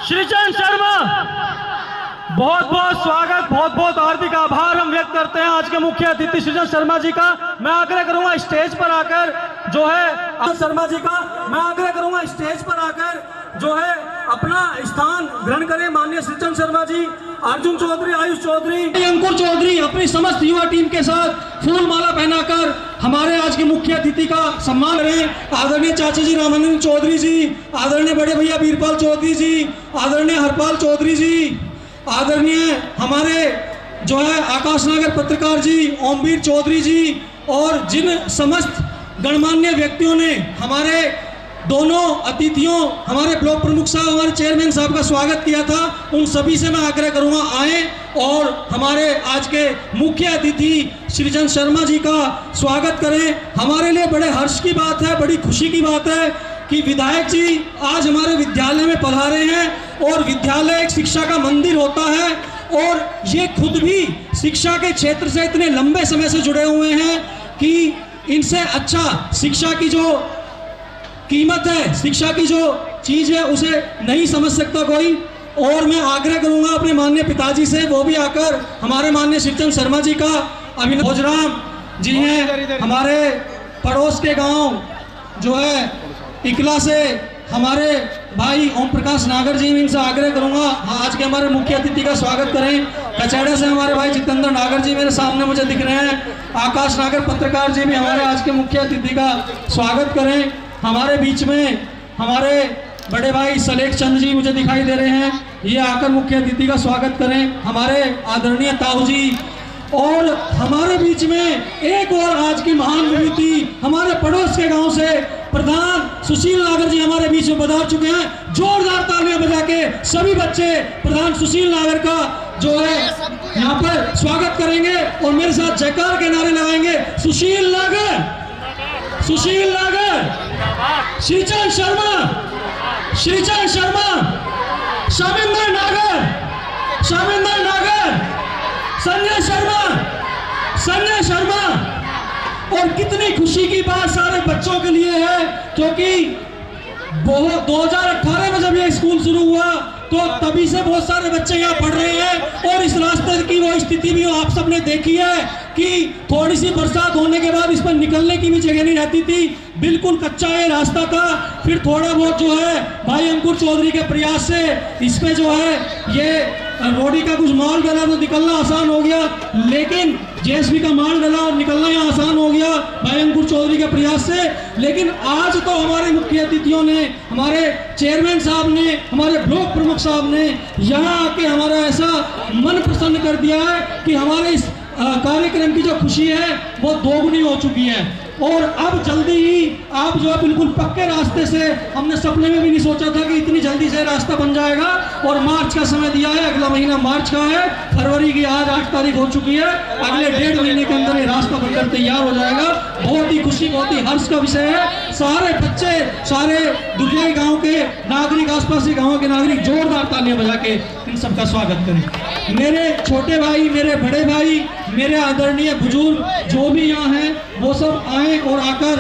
श्रीचंद शर्मा। बहुत बहुत स्वागत, बहुत बहुत हार्दिक आभार हम व्यक्त करते हैं आज के मुख्य अतिथि श्रीचंद शर्मा जी का। मैं आग्रह करूंगा स्टेज पर आकर जो है शर्मा जी का मैं आग्रह करूंगा स्टेज पर आकर जो है अपना स्थान ग्रहण करें। माननीय श्रीचंद शर्मा जी, अर्जुन चौधरी, आयुष चौधरी, अंकुर चौधरी अपनी समस्त युवा टीम के साथ फूल माला पहनाकर हमारे आज के मुख्य अतिथि का सम्मान करें। आदरणीय चाचा जी रामानंद चौधरी जी, आदरणीय बड़े भैया वीरपाल चौधरी जी, आदरणीय हरपाल चौधरी जी, आदरणीय हमारे जो है आकाश नागर पत्रकार जी, ओमवीर चौधरी जी, और जिन समस्त गणमान्य व्यक्तियों ने हमारे दोनों अतिथियों, हमारे ब्लॉक प्रमुख साहब, हमारे चेयरमैन साहब का स्वागत किया था, उन सभी से मैं आग्रह करूंगा आए और हमारे आज के मुख्य अतिथि श्रीचंद शर्मा जी का स्वागत करें। हमारे लिए बड़े हर्ष की बात है, बड़ी खुशी की बात है कि विधायक जी आज हमारे विद्यालय में पधारे हैं। और विद्यालय एक शिक्षा का मंदिर होता है और ये खुद भी शिक्षा के क्षेत्र से इतने लंबे समय से जुड़े हुए हैं कि इनसे अच्छा शिक्षा की जो कीमत है, शिक्षा की जो चीज़ है, उसे नहीं समझ सकता कोई। और मैं आग्रह करूंगा अपने माननीय पिताजी से, वो भी आकर हमारे माननीय श्रीचंद शर्मा जी का अभिनंदन। भोजराम जी हैं हमारे पड़ोस के गांव जो है इकला से, हमारे भाई ओम प्रकाश नागर जी, इनसे आग्रह करूंगा आज के हमारे मुख्य अतिथि का स्वागत करें। कचैड़ा से हमारे भाई जितेंद्र नागर जी मेरे सामने मुझे दिख रहे हैं। आकाश नागर पत्रकार जी भी हमारे आज के मुख्य अतिथि का स्वागत करें। हमारे बीच में हमारे बड़े भाई सलेख चंद जी मुझे दिखाई दे रहे हैं, ये आकर मुख्य अतिथि का स्वागत करें। हमारे आदरणीय ताऊ जी, और हमारे बीच में एक और आज की महान विभूति हमारे पड़ोस के गांव से प्रधान सुशील नागर जी हमारे बीच में पधार चुके हैं। जोरदार तालियां बजा के सभी बच्चे प्रधान सुशील नागर का जो है यहाँ पर स्वागत करेंगे और मेरे साथ जयकार के नारे लगाएंगे। सुशील नागर, सुशील नागर, श्रीचंद शर्मा, श्रीचंद शर्मा, शामिंदर नागर, शामिंदर नागर, संजय शर्मा, संजय शर्मा। और कितनी खुशी की बात सारे बच्चों के लिए है, क्योंकि 2018 में जब ये स्कूल शुरू हुआ तो तभी से बहुत सारे बच्चे यहाँ पढ़ रहे हैं और इस रास्ते की वो स्थिति भी आप सबने देखी है कि थोड़ी सी बरसात होने के बाद इस पर निकलने की भी जगह नहीं रहती थी, बिल्कुल कच्चा है रास्ता था। फिर थोड़ा बहुत जो है भाई अंकुर चौधरी के प्रयास से इस पे जो है ये रोडी का कुछ माल डला तो निकलना आसान हो गया, लेकिन जेएसबी का माल डला और निकलना यहाँ आसान हो गया भाई अंकुर चौधरी के प्रयास से। लेकिन आज तो हमारे मुख्य अतिथियों ने, हमारे चेयरमैन साहब ने, हमारे ब्लॉक प्रमुख साहब ने यहाँ आके हमारा ऐसा मन प्रसन्न कर दिया है कि हमारे इस कार्यक्रम की जो खुशी है वो दोगुनी हो चुकी है। और अब जल्दी ही आप जो है बिल्कुल पक्के रास्ते से, हमने सपने में भी नहीं सोचा था कि इतनी जल्दी से रास्ता बन जाएगा। और मार्च का समय दिया है, अगला महीना मार्च का है, फरवरी की आज 8 तारीख हो चुकी है, अगले 1.5 महीने के अंदर ये रास्ता बनकर तैयार हो जाएगा। बहुत ही खुशी, बहुत ही हर्ष का विषय है। सारे बच्चे, सारे दुर्गाई गाँव के नागरिक, आसपास के गाँव के नागरिक जोरदार तालियां बजा के इन सबका स्वागत करें। मेरे छोटे भाई, मेरे बड़े भाई, मेरे आदरणीय बुजुर्ग जो भी यहाँ हैं वो सब आए और आकर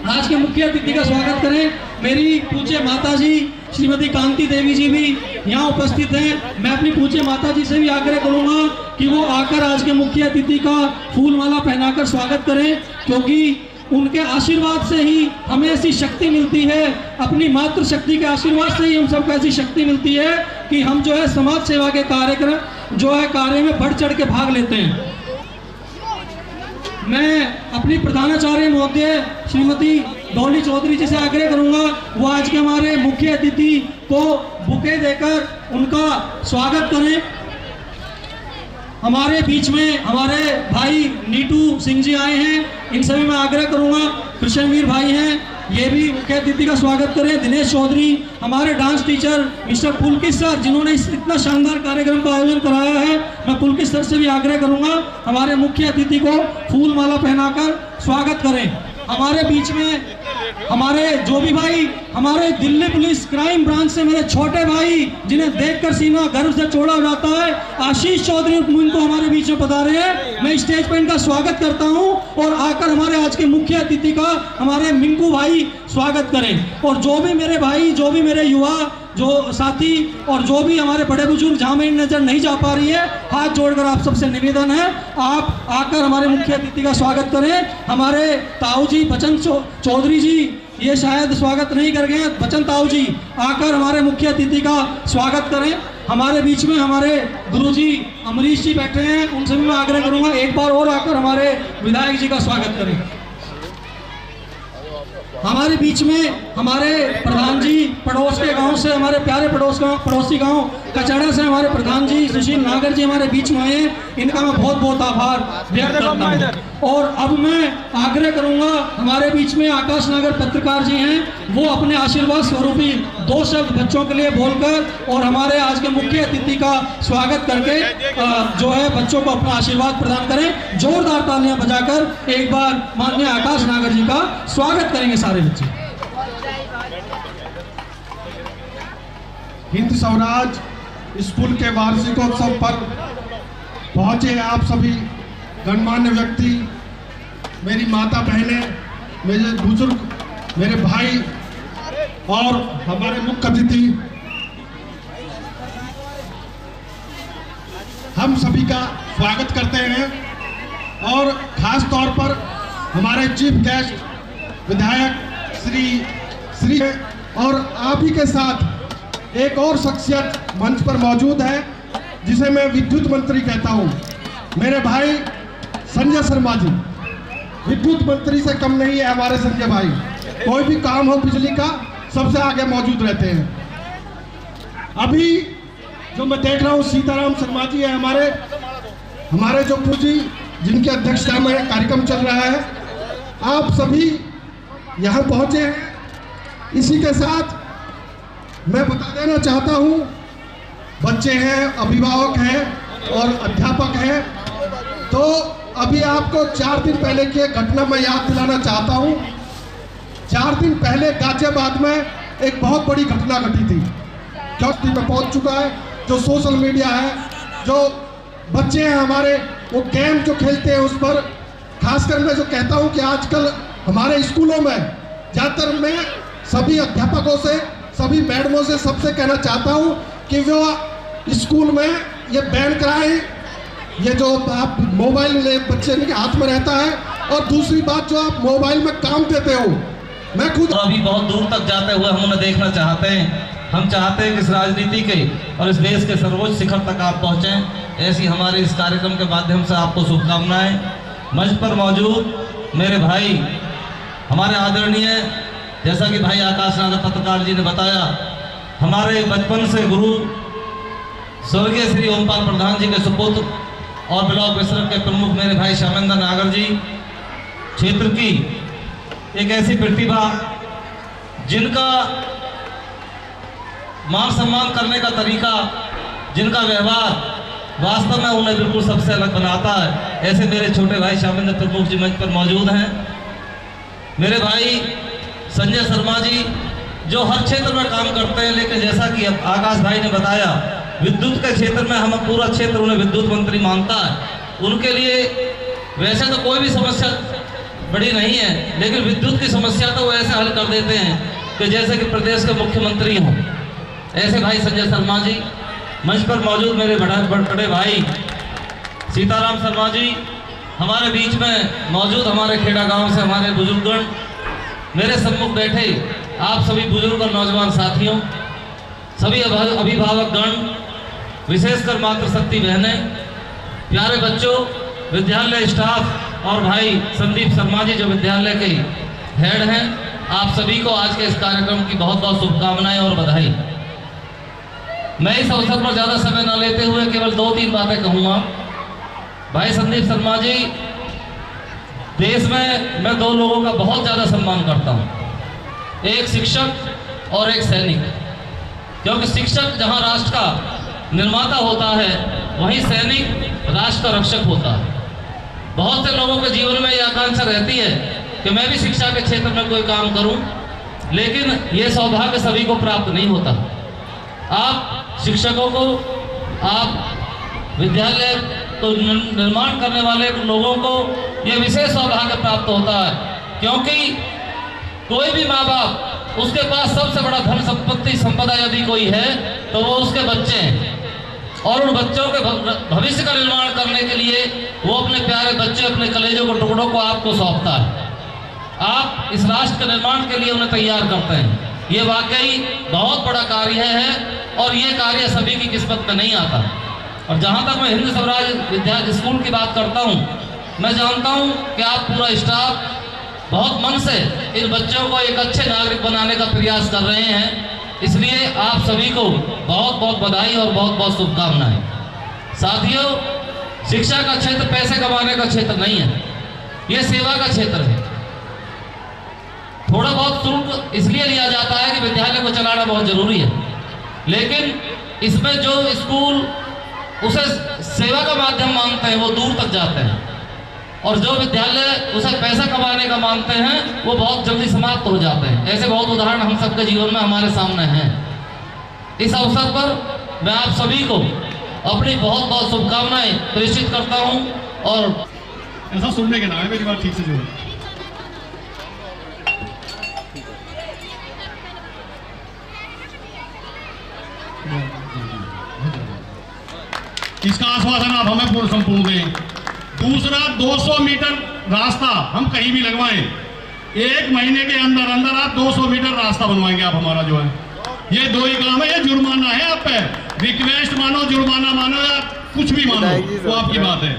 आज के मुख्य अतिथि का स्वागत करें। मेरी पूज्य माता जी श्रीमती कांति देवी जी भी यहाँ उपस्थित हैं। मैं अपनी पूज्य माता जी से भी आग्रह करूँगा कि वो आकर आज के मुख्य अतिथि का फूल माला पहनाकर स्वागत करें, क्योंकि उनके आशीर्वाद से ही हमें ऐसी शक्ति मिलती है, अपनी मातृ शक्ति के आशीर्वाद से ही हम सबको ऐसी शक्ति मिलती है कि हम जो है समाज सेवा के कार्यक्रम जो है कार्य में बढ़ चढ़ के भाग लेते हैं। मैं अपनी प्रधानाचार्य महोदय श्रीमती डॉली चौधरी जी से आग्रह करूंगा वो आज के हमारे मुख्य अतिथि को बुके देकर उनका स्वागत करें। हमारे बीच में हमारे भाई नीटू सिंह जी आए हैं, इन सभी में आग्रह करूंगा, कृष्णवीर भाई हैं, ये भी मुख्य अतिथि का स्वागत करें। दिनेश चौधरी, हमारे डांस टीचर मिस्टर पुलकित सर, जिन्होंने इतना शानदार कार्यक्रम का आयोजन कराया है, मैं पुलकित सर से भी आग्रह करूंगा हमारे मुख्य अतिथि को फूल माला पहनाकर स्वागत करें। हमारे बीच में हमारे जो भी भाई, हमारे दिल्ली पुलिस क्राइम ब्रांच से मेरे छोटे भाई जिन्हें देखकर सीना गर्व से चौड़ा हो जाता है, आशीष चौधरी इनको हमारे बीच में पधारे हैं। मैं स्टेज पर इनका स्वागत करता हूं और आकर हमारे आज के मुख्य अतिथि का हमारे मिंकू भाई स्वागत करें। और जो भी मेरे भाई, जो भी मेरे युवा, जो साथी और जो भी हमारे बड़े बुजुर्ग जहाँ मेरी नज़र नहीं जा पा रही है, हाथ जोड़कर आप सबसे निवेदन है आप आकर हमारे मुख्य अतिथि का स्वागत करें। हमारे ताऊ जी बचन चौधरी जी ये शायद स्वागत नहीं कर गए, बचन ताऊ जी आकर हमारे मुख्य अतिथि का स्वागत करें। हमारे बीच में हमारे गुरुजी अमरीश जी बैठे हैं, उनसे भी मैं आग्रह करूँगा एक बार और आकर हमारे विधायक जी का स्वागत करें। हमारे बीच में हमारे प्रधान जी पड़ोस के गांव से, हमारे प्यारे पड़ोसी गांव कचड़ा से हमारे प्रधान जी सुशील नागर जी हमारे बीच में आए, इनका मैं बहुत बहुत आभार व्यक्त करता हूं। और अब मैं आग्रह करूंगा, हमारे बीच में आकाश नागर पत्रकार जी हैं, वो अपने आशीर्वाद स्वरूपी 2 शब्द बच्चों के लिए बोलकर और हमारे आज के मुख्य अतिथि का स्वागत करके जो है बच्चों को अपना आशीर्वाद प्रदान करें। जोरदार तालियां बजाकर एक बार माननीय आकाश नागर जी का स्वागत करेंगे सारे बच्चे। हिंद स्वराज स्कूल के वार्षिकोत्सव पर पहुंचे आप सभी गणमान्य व्यक्ति, मेरी माता बहनें, मेरे बुजुर्ग, मेरे भाई और हमारे मुख्य अतिथि, हम सभी का स्वागत करते हैं। और खास तौर पर हमारे चीफ गेस्ट विधायक श्री और आप ही के साथ एक और शख्सियत मंच पर मौजूद है जिसे मैं विद्युत मंत्री कहता हूं, मेरे भाई संजय शर्मा जी। विद्युत मंत्री से कम नहीं है हमारे संजय भाई, कोई भी काम हो बिजली का सबसे आगे मौजूद रहते हैं। अभी जो मैं देख रहा हूँ सीताराम शर्मा जी है, हमारे जो पूजी जिनकी अध्यक्षता में कार्यक्रम चल रहा है, आप सभी यहाँ पहुँचे हैं। इसी के साथ मैं बता देना चाहता हूँ, बच्चे हैं, अभिभावक हैं और अध्यापक हैं, तो अभी आपको 4 दिन पहले की एक घटना मैं याद दिलाना चाहता हूँ। 4 दिन पहले गाजियाबाद में एक बहुत बड़ी घटना घटी थी, जो में पहुँच चुका है, जो सोशल मीडिया है, जो बच्चे हैं हमारे, वो गेम जो खेलते हैं उस पर, खासकर मैं जो कहता हूँ कि आजकल हमारे स्कूलों में ज़्यादातर मैं सभी अध्यापकों से, सभी मैडमों से, सबसे कहना चाहता हूँ कि वो स्कूल में ये बैन कराएं, ये जो आप मोबाइल बच्चे के हाथ में रहता है, और दूसरी बात जो आप मोबाइल में काम देते हो, मैं खुद अभी बहुत दूर तक जाते हुए हम उन्हें देखना चाहते हैं। हम चाहते हैं कि इस राजनीति के और इस देश के सर्वोच्च शिखर तक आप पहुँचें। ऐसी हमारे इस कार्यक्रम के माध्यम से आपको शुभकामनाएं। मंच पर मौजूद मेरे भाई, हमारे आदरणीय, जैसा कि भाई आकाश नागर पत्रकार जी ने बताया, हमारे बचपन से गुरु स्वर्गीय श्री ओमपाल प्रधान जी के सुपुत्र और ब्लॉक विस्तृत के प्रमुख मेरे भाई श्यामेंद्र नागर जी, क्षेत्र की एक ऐसी प्रतिभा जिनका मान सम्मान करने का तरीका, जिनका व्यवहार वास्तव में उन्हें बिल्कुल सबसे अलग बनाता है। ऐसे मेरे छोटे भाई श्यामेंद्र प्रमुख जी मंच पर मौजूद हैं। मेरे भाई संजय शर्मा जी जो हर क्षेत्र में काम करते हैं, लेकिन जैसा कि आकाश भाई ने बताया, विद्युत के क्षेत्र में हम पूरा क्षेत्र उन्हें विद्युत मंत्री मानता है। उनके लिए वैसे तो कोई भी समस्या बड़ी नहीं है, लेकिन विद्युत की समस्या तो वो ऐसे हल कर देते हैं कि जैसे कि प्रदेश के मुख्यमंत्री हों। ऐसे भाई संजय शर्मा जी, मंच पर मौजूद मेरे बड़े भाई सीताराम शर्मा जी, हमारे बीच में मौजूद हमारे खेड़ा गांव से हमारे बुजुर्गगण, मेरे सम्मुख बैठे आप सभी बुजुर्ग और नौजवान साथियों, सभी अभिभावकगण, विशेषकर मातृशक्ति बहनें, प्यारे बच्चों, विद्यालय स्टाफ और भाई संदीप शर्मा जी जो विद्यालय के हेड हैं, आप सभी को आज के इस कार्यक्रम की बहुत बहुत शुभकामनाएं और बधाई। मैं इस अवसर पर ज़्यादा समय न लेते हुए केवल 2-3 बातें कहूँगा। भाई संदीप शर्मा जी, देश में मैं 2 लोगों का बहुत ज़्यादा सम्मान करता हूँ, एक शिक्षक और एक सैनिक। क्योंकि शिक्षक जहाँ राष्ट्र का निर्माता होता है, वहीं सैनिक राष्ट्र का रक्षक होता है। बहुत से लोगों के जीवन में यह आकांक्षा रहती है कि मैं भी शिक्षा के क्षेत्र में कोई काम करूं, लेकिन यह सौभाग्य सभी को प्राप्त नहीं होता। आप शिक्षकों को, आप विद्यालय को निर्माण करने वाले लोगों को यह विशेष सौभाग्य प्राप्त होता है, क्योंकि कोई भी माँ बाप, उसके पास सबसे बड़ा धन संपत्ति संपदा यदि कोई है तो वो उसके बच्चे हैं, और उन बच्चों के भविष्य का निर्माण करने के लिए वो अपने प्यारे बच्चे, अपने कलेजों के टुकड़ों को आपको सौंपता है। आप इस राष्ट्र के निर्माण के लिए उन्हें तैयार करते हैं। ये वाकई बहुत बड़ा कार्य है, और ये कार्य सभी की किस्मत में नहीं आता। और जहाँ तक मैं हिंद स्वराज विद्यालय स्कूल की बात करता हूँ, मैं जानता हूँ कि आप पूरा स्टाफ बहुत मन से इन बच्चों को एक अच्छे नागरिक बनाने का प्रयास कर रहे हैं। इसलिए आप सभी को बहुत बहुत बधाई और बहुत बहुत शुभकामनाएं। साथियों, शिक्षा का क्षेत्र पैसे कमाने का क्षेत्र नहीं है, ये सेवा का क्षेत्र है। थोड़ा बहुत शुल्क इसलिए लिया जाता है कि विद्यालय को चलाना बहुत जरूरी है, लेकिन इसमें जो स्कूल उसे सेवा का माध्यम मानते हैं वो दूर तक जाते हैं, और जो विद्यालय उसे पैसा कमाने का मानते हैं वो बहुत जल्दी समाप्त हो जाते हैं। ऐसे बहुत उदाहरण हम सबके जीवन में हमारे सामने हैं। इस अवसर पर मैं आप सभी को अपनी बहुत बहुत शुभकामनाएं प्रेषित करता हूं। और ऐसा सुनने के ना है, मेरी बात ठीक से जोड़ो। इसका आश्वासन आप हमें पूर्ण संपूर्ण दें। दूसरा, 200 मीटर रास्ता हम कहीं भी लगवाएं, 1 महीने के अंदर अंदर आप 200 मीटर रास्ता बनवाएंगे आप हमारा जो है। ये 2 ही काम है, ये जुर्माना है आप पे। रिक्वेस्ट मानो, जुर्माना मानो, या कुछ भी मानो, वो आपकी बात है।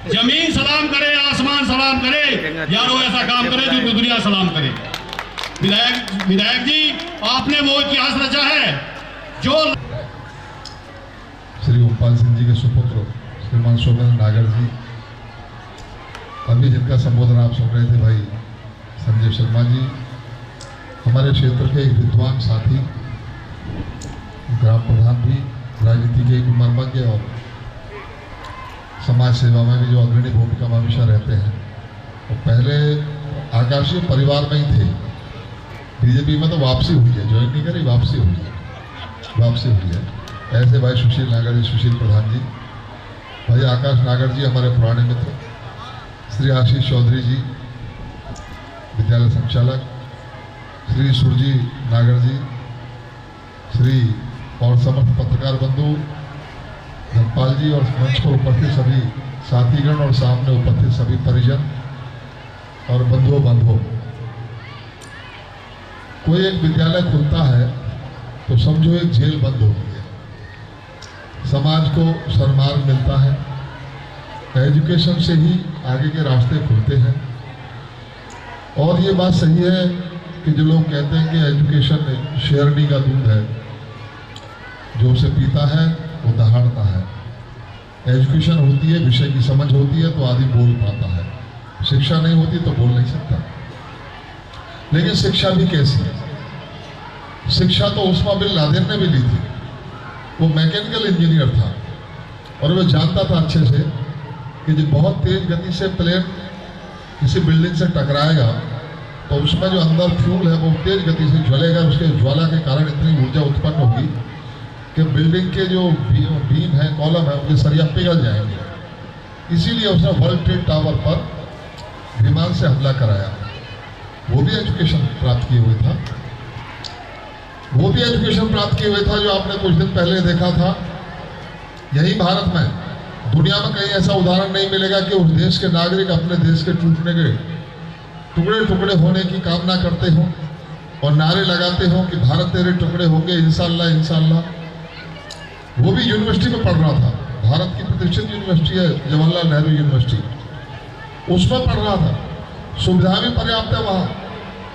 जमीन सलाम करे, आसमान सलाम करे, यारो ऐसा काम करे जो दुनिया सलाम करे। विधायक जी, आपने वो इतिहास रचा है जो श्री ओमपाल सिंह जी के सुपुत्र श्रीमान शोभेंद्र नागर जी, अभी जिनका संबोधन आप सुन रहे थे भाई संजय शर्मा जी, हमारे क्षेत्र के एक विद्वान साथी, ग्राम प्रधान भी, राजनीति के एक मर्मज्ञ और समाज सेवा में भी जो अग्रणी भूमिका में हमेशा रहते हैं। और पहले आकाशीय परिवार में ही थे, बीजेपी में तो वापसी हुई है, ज्वाइन नहीं करी, वापसी हुई है। ऐसे भाई सुशील नागर जी, सुशील प्रधान जी, भाई आकाश नागर जी हमारे पुराने मित्र, श्री आशीष चौधरी जी विद्यालय संचालक, श्री सुरजी नागर जी, श्री और समस्त पत्रकार बंधु, धनपाल जी और मंच पर उपस्थित सभी साथीगण और सामने उपस्थित सभी परिजन और बंधुओं, कोई एक विद्यालय खुलता है तो समझो एक जेल बंद होती है, समाज को सन्मान मिलता है, एजुकेशन से ही आगे के रास्ते खुलते हैं। और ये बात सही है कि जो लोग कहते हैं कि एजुकेशन शेरनी का दूध है, जो उसे पीता है वो दहाड़ता है। एजुकेशन होती है, विषय की समझ होती है तो आदमी बोल पाता है, शिक्षा नहीं होती तो बोल नहीं सकता। लेकिन शिक्षा भी कैसी है? शिक्षा तो उस्मा बिन लादेन ने भी ली थी। वो मैकेनिकल इंजीनियर था और वह जानता था अच्छे से कि जब बहुत तेज गति से प्लेन किसी बिल्डिंग से टकराएगा तो उसमें जो अंदर फ्यूल है वो तेज गति से ज्वलेगा। उसके ज्वाला के कारण इतनी ऊर्जा उत्पन्न होगी कि बिल्डिंग के जो बीम है, कॉलम है, उनके सरिया पिघल जाएंगे। इसीलिए उसने वर्ल्ड ट्रेड टावर पर विमान से हमला कराया। वो भी एजुकेशन प्राप्त किए हुए था, वो भी एजुकेशन प्राप्त किए हुए था जो आपने कुछ दिन पहले देखा था। यही भारत में, दुनिया में कहीं ऐसा उदाहरण नहीं मिलेगा कि उस देश के नागरिक अपने देश के टूटने के टुकड़े टुकड़े होने की कामना करते हो और नारे लगाते हो कि भारत तेरे टुकड़े होंगे इंशाअल्लाह इंशाअल्लाह। वो भी यूनिवर्सिटी में पढ़ रहा था, भारत की प्रतिष्ठित यूनिवर्सिटी है जवाहरलाल नेहरू यूनिवर्सिटी, उसमें पढ़ रहा था। सुविधा भी पर्याप्त है वहाँ,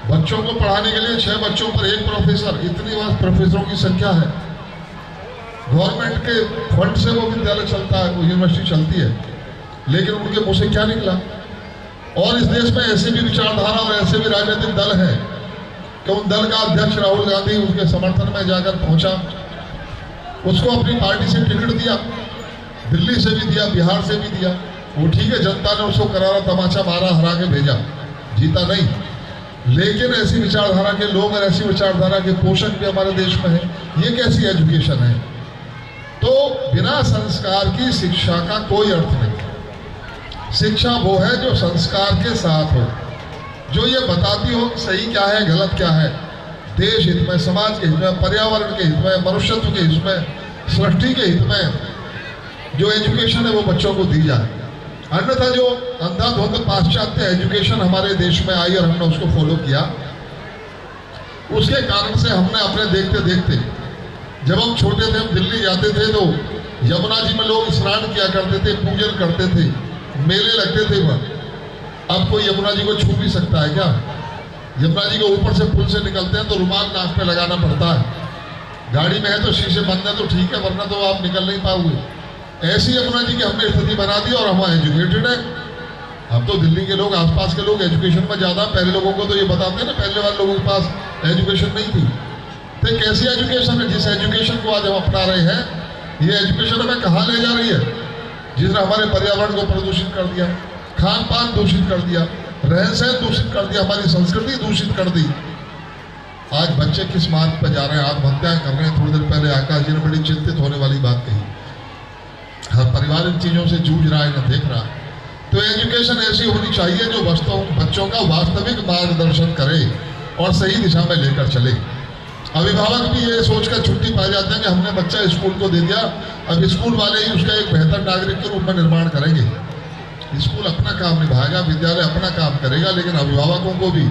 बच्चों को पढ़ाने के लिए 6 बच्चों पर 1 प्रोफेसर, इतनी वहाँ प्रोफेसरों की संख्या है। गवर्नमेंट के फंड से वो विद्यालय चलता है, वो यूनिवर्सिटी चलती है। लेकिन उनके मुंह से क्या निकला? और इस देश में ऐसे भी विचारधारा और ऐसे भी राजनीतिक दल हैं कि उन दल का अध्यक्ष राहुल गांधी उसके समर्थन में जाकर पहुंचा, उसको अपनी पार्टी से टिकट दिया, दिल्ली से भी दिया, बिहार से भी दिया। वो ठीक है, जनता ने उसको करारा तमाचा मारा, हरा के भेजा, जीता नहीं। लेकिन ऐसी विचारधारा के लोग और ऐसी विचारधारा के पोषक भी हमारे देश में है। ये कैसी एजुकेशन है? तो बिना संस्कार की शिक्षा का कोई अर्थ नहीं। शिक्षा वो है जो संस्कार के साथ हो, जो ये बताती हो सही क्या है गलत क्या है, देश हित में, समाज के हित में, पर्यावरण के हित में, मनुष्यत्व के हित में, सृष्टि के हित में जो एजुकेशन है वो बच्चों को दी जाए। अन्यथा जो अंधाधुंध पाश्चात्य एजुकेशन हमारे देश में आई और हमने उसको फॉलो किया, उसके कारण से हमने अपने देखते देखते, जब हम छोटे थे, हम दिल्ली जाते थे तो यमुना जी में लोग स्नान किया करते थे, पूजन करते थे, मेले लगते थे वहाँ। अब कोई यमुना जी को छू भी सकता है क्या? यमुना जी के ऊपर से पुल से निकलते हैं तो रुमाल नाक पे लगाना पड़ता है। गाड़ी में है तो शीशे बंद है तो ठीक है, वरना तो आप निकल नहीं पाओगे। ऐसी यमुना जी की हमने स्थिति बना दी और हम एजुकेटेड है। अब तो दिल्ली के लोग, आसपास के लोग एजुकेशन में ज़्यादा, पहले लोगों को तो ये बताते हैं ना, पहले वाले लोगों के पास एजुकेशन नहीं थी। तो कैसी एजुकेशन है? जिस एजुकेशन को आज हम अपना रहे हैं, ये एजुकेशन हमें कहाँ ले जा रही है? जिसने हमारे पर्यावरण को प्रदूषित कर दिया, खान पान दूषित कर दिया, रहन सहन दूषित कर दिया, हमारी संस्कृति दूषित कर दी। आज बच्चे किस मार्ग पर जा रहे हैं? आत्महत्याएं कर रहे हैं। थोड़ी देर पहले आकाश जी ने बड़ी चिंतित होने वाली बात कही। हर परिवार इन चीज़ों से जूझ रहा है, न देख रहा। तो एजुकेशन ऐसी होनी चाहिए जो बच्चों का वास्तविक मार्गदर्शन करे और सही दिशा में लेकर चले। अभिभावक भी ये सोचकर छुट्टी पा जाते हैं कि हमने बच्चा स्कूल को दे दिया, अब स्कूल वाले ही उसका एक बेहतर नागरिक के रूप में निर्माण करेंगे। स्कूल अपना काम निभाएगा, विद्यालय अपना काम करेगा, लेकिन अभिभावकों को भी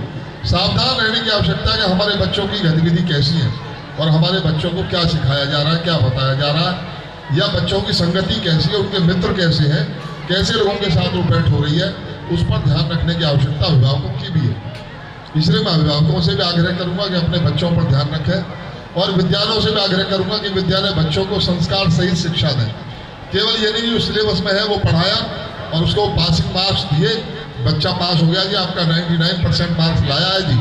सावधान रहने की आवश्यकता है कि हमारे बच्चों की गतिविधि कैसी है और हमारे बच्चों को क्या सिखाया जा रहा है, क्या बताया जा रहा है, या बच्चों की संगति कैसी है, उनके मित्र कैसे हैं, कैसे लोगों के साथ उठबैठ हो रही है, उस पर ध्यान रखने की आवश्यकता अभिभावकों की भी है। इसलिए मैं अभिभावकों से भी आग्रह करूंगा कि अपने बच्चों पर ध्यान रखें और विद्यालयों से भी आग्रह करूंगा कि विद्यालय बच्चों को संस्कार सहित शिक्षा दें। केवल ये नहीं जो सिलेबस में है वो पढ़ाया और उसको पासिंग मार्क्स दिए, बच्चा पास हो गया जी, आपका 99% मार्क्स लाया है जी,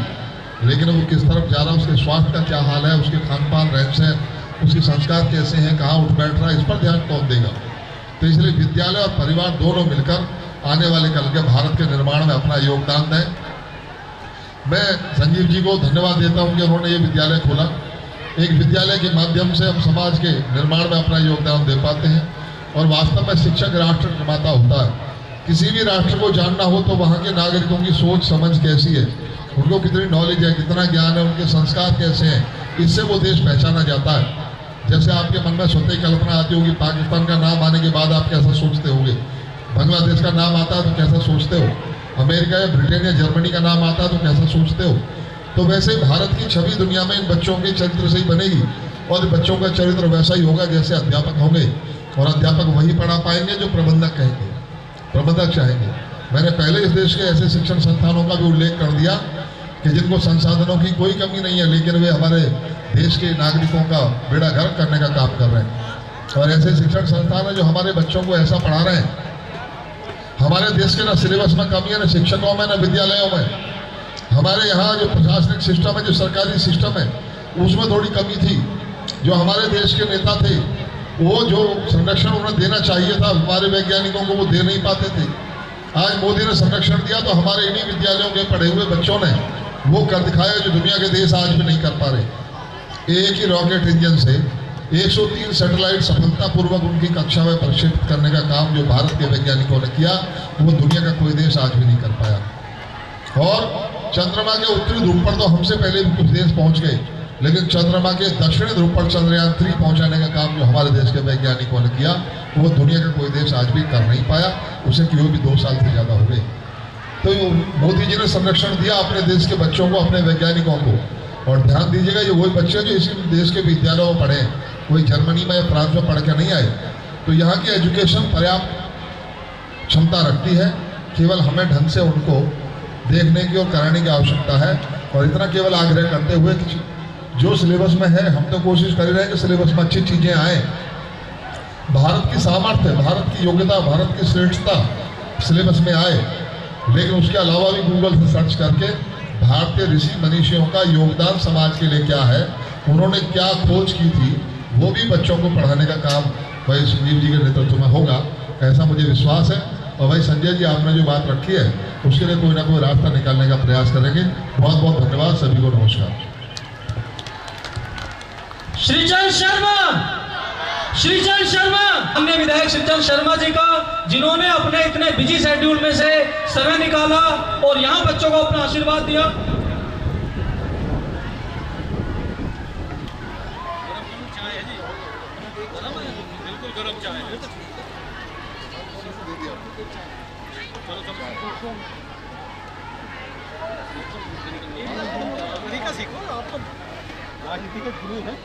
लेकिन वो किस तरफ जा रहा है, उसके स्वास्थ्य का क्या हाल है, उसके खान पान, रहन सहन, उसके संस्कार कैसे हैं, कहाँ उठ बैठ रहा है, इस पर ध्यान कौन देगा? तो इसलिए विद्यालय और परिवार दोनों मिलकर आने वाले कल के भारत के निर्माण में अपना योगदान दें। मैं संजीव जी को धन्यवाद देता हूं कि उन्होंने ये विद्यालय खोला। एक विद्यालय के माध्यम से हम समाज के निर्माण में अपना योगदान दे पाते हैं और वास्तव में शिक्षक राष्ट्र निर्माता होता है। किसी भी राष्ट्र को जानना हो तो वहाँ के नागरिकों की सोच समझ कैसी है, उनको कितनी नॉलेज है, कितना ज्ञान है, उनके संस्कार कैसे हैं, इससे वो देश पहचाना जाता है। जैसे आपके मन में स्वतः ही कल्पना आती होगी, पाकिस्तान का नाम आने के बाद आप कैसा सोचते होंगे, बांग्लादेश का नाम आता है तो कैसा सोचते हो, अमेरिका या ब्रिटेन या जर्मनी का नाम आता है तो कैसा सोचते हो। तो वैसे भारत की छवि दुनिया में इन बच्चों के चरित्र से ही बनेगी और बच्चों का चरित्र वैसा ही होगा जैसे अध्यापक होंगे, और अध्यापक वही पढ़ा पाएंगे जो प्रबंधक कहेंगे, प्रबंधक चाहेंगे। मैंने पहले इस देश के ऐसे शिक्षण संस्थानों का भी उल्लेख कर दिया कि जिनको संसाधनों की कोई कमी नहीं है, लेकिन वे हमारे देश के नागरिकों का बेड़ा गर्क करने का काम कर रहे हैं। और ऐसे शिक्षण संस्थान है जो हमारे बच्चों को ऐसा पढ़ा रहे हैं। हमारे देश के ना सिलेबस में कमी है, ना शिक्षकों में, ना विद्यालयों में। हमारे यहाँ जो प्रशासनिक सिस्टम है, जो सरकारी सिस्टम है, उसमें थोड़ी कमी थी। जो हमारे देश के नेता थे वो जो संरक्षण उन्हें देना चाहिए था हमारे वैज्ञानिकों को, वो दे नहीं पाते थे। आज मोदी ने संरक्षण दिया तो हमारे इन्हीं विद्यालयों के पढ़े हुए बच्चों ने वो कर दिखाया जो दुनिया के देश आज भी नहीं कर पा रहे। एक ही रॉकेट इंजन से 103 सैटेलाइट सफलतापूर्वक उनकी कक्षा में प्रक्षेपित करने का काम जो भारत के वैज्ञानिकों ने किया, वो दुनिया का कोई देश आज भी नहीं कर पाया। और चंद्रमा के उत्तरी ध्रुव पर तो हमसे पहले भी कुछ देश पहुंच गए, लेकिन चंद्रमा के दक्षिणी ध्रुव पर चंद्रयान 3 पहुंचाने का काम जो हमारे देश के वैज्ञानिकों ने किया, वो दुनिया का कोई देश आज भी कर नहीं पाया। उसे किए भी 2 साल से ज़्यादा हो गए। तो मोदी जी ने संरक्षण दिया अपने देश के बच्चों को, अपने वैज्ञानिकों को। और ध्यान दीजिएगा, ये वही बच्चे जो इसी देश के विद्यालयों में पढ़े, कोई जर्मनी में या फ्रांस में पढ़ के नहीं आए। तो यहाँ की एजुकेशन पर्याप्त क्षमता रखती है, केवल हमें ढंग से उनको देखने की और कराने की आवश्यकता है। और इतना केवल आग्रह करते हुए कि जो सिलेबस में है, हम तो कोशिश कर रहे हैं कि सिलेबस में अच्छी चीज़ें आए। भारत की सामर्थ्य, भारत की योग्यता, भारत की श्रेष्ठता सिलेबस में आए, लेकिन उसके अलावा भी गूगल से सर्च करके भारतीय ऋषि मनीषियों का योगदान समाज के लिए क्या है, उन्होंने क्या खोज की थी, वो भी बच्चों को पढ़ाने का काम भाई संजीव जी के नेतृत्व में होगा, ऐसा मुझे विश्वास है। और भाई संजय जी, आपने जो बात रखी है उसके लिए कोई ना कोई रास्ता निकालने का प्रयास करेंगे। बहुत बहुत धन्यवाद, सभी को नमस्कार। श्रीचंद शर्मा, श्रीचंद शर्मा, हमने विधायक श्रीचंद शर्मा जी का, जिन्होंने अपने इतने बिजी शेड्यूल में से समय निकाला और यहाँ बच्चों को अपना आशीर्वाद दिया। सीखो, आप तो राजनीति के गुरु हैं।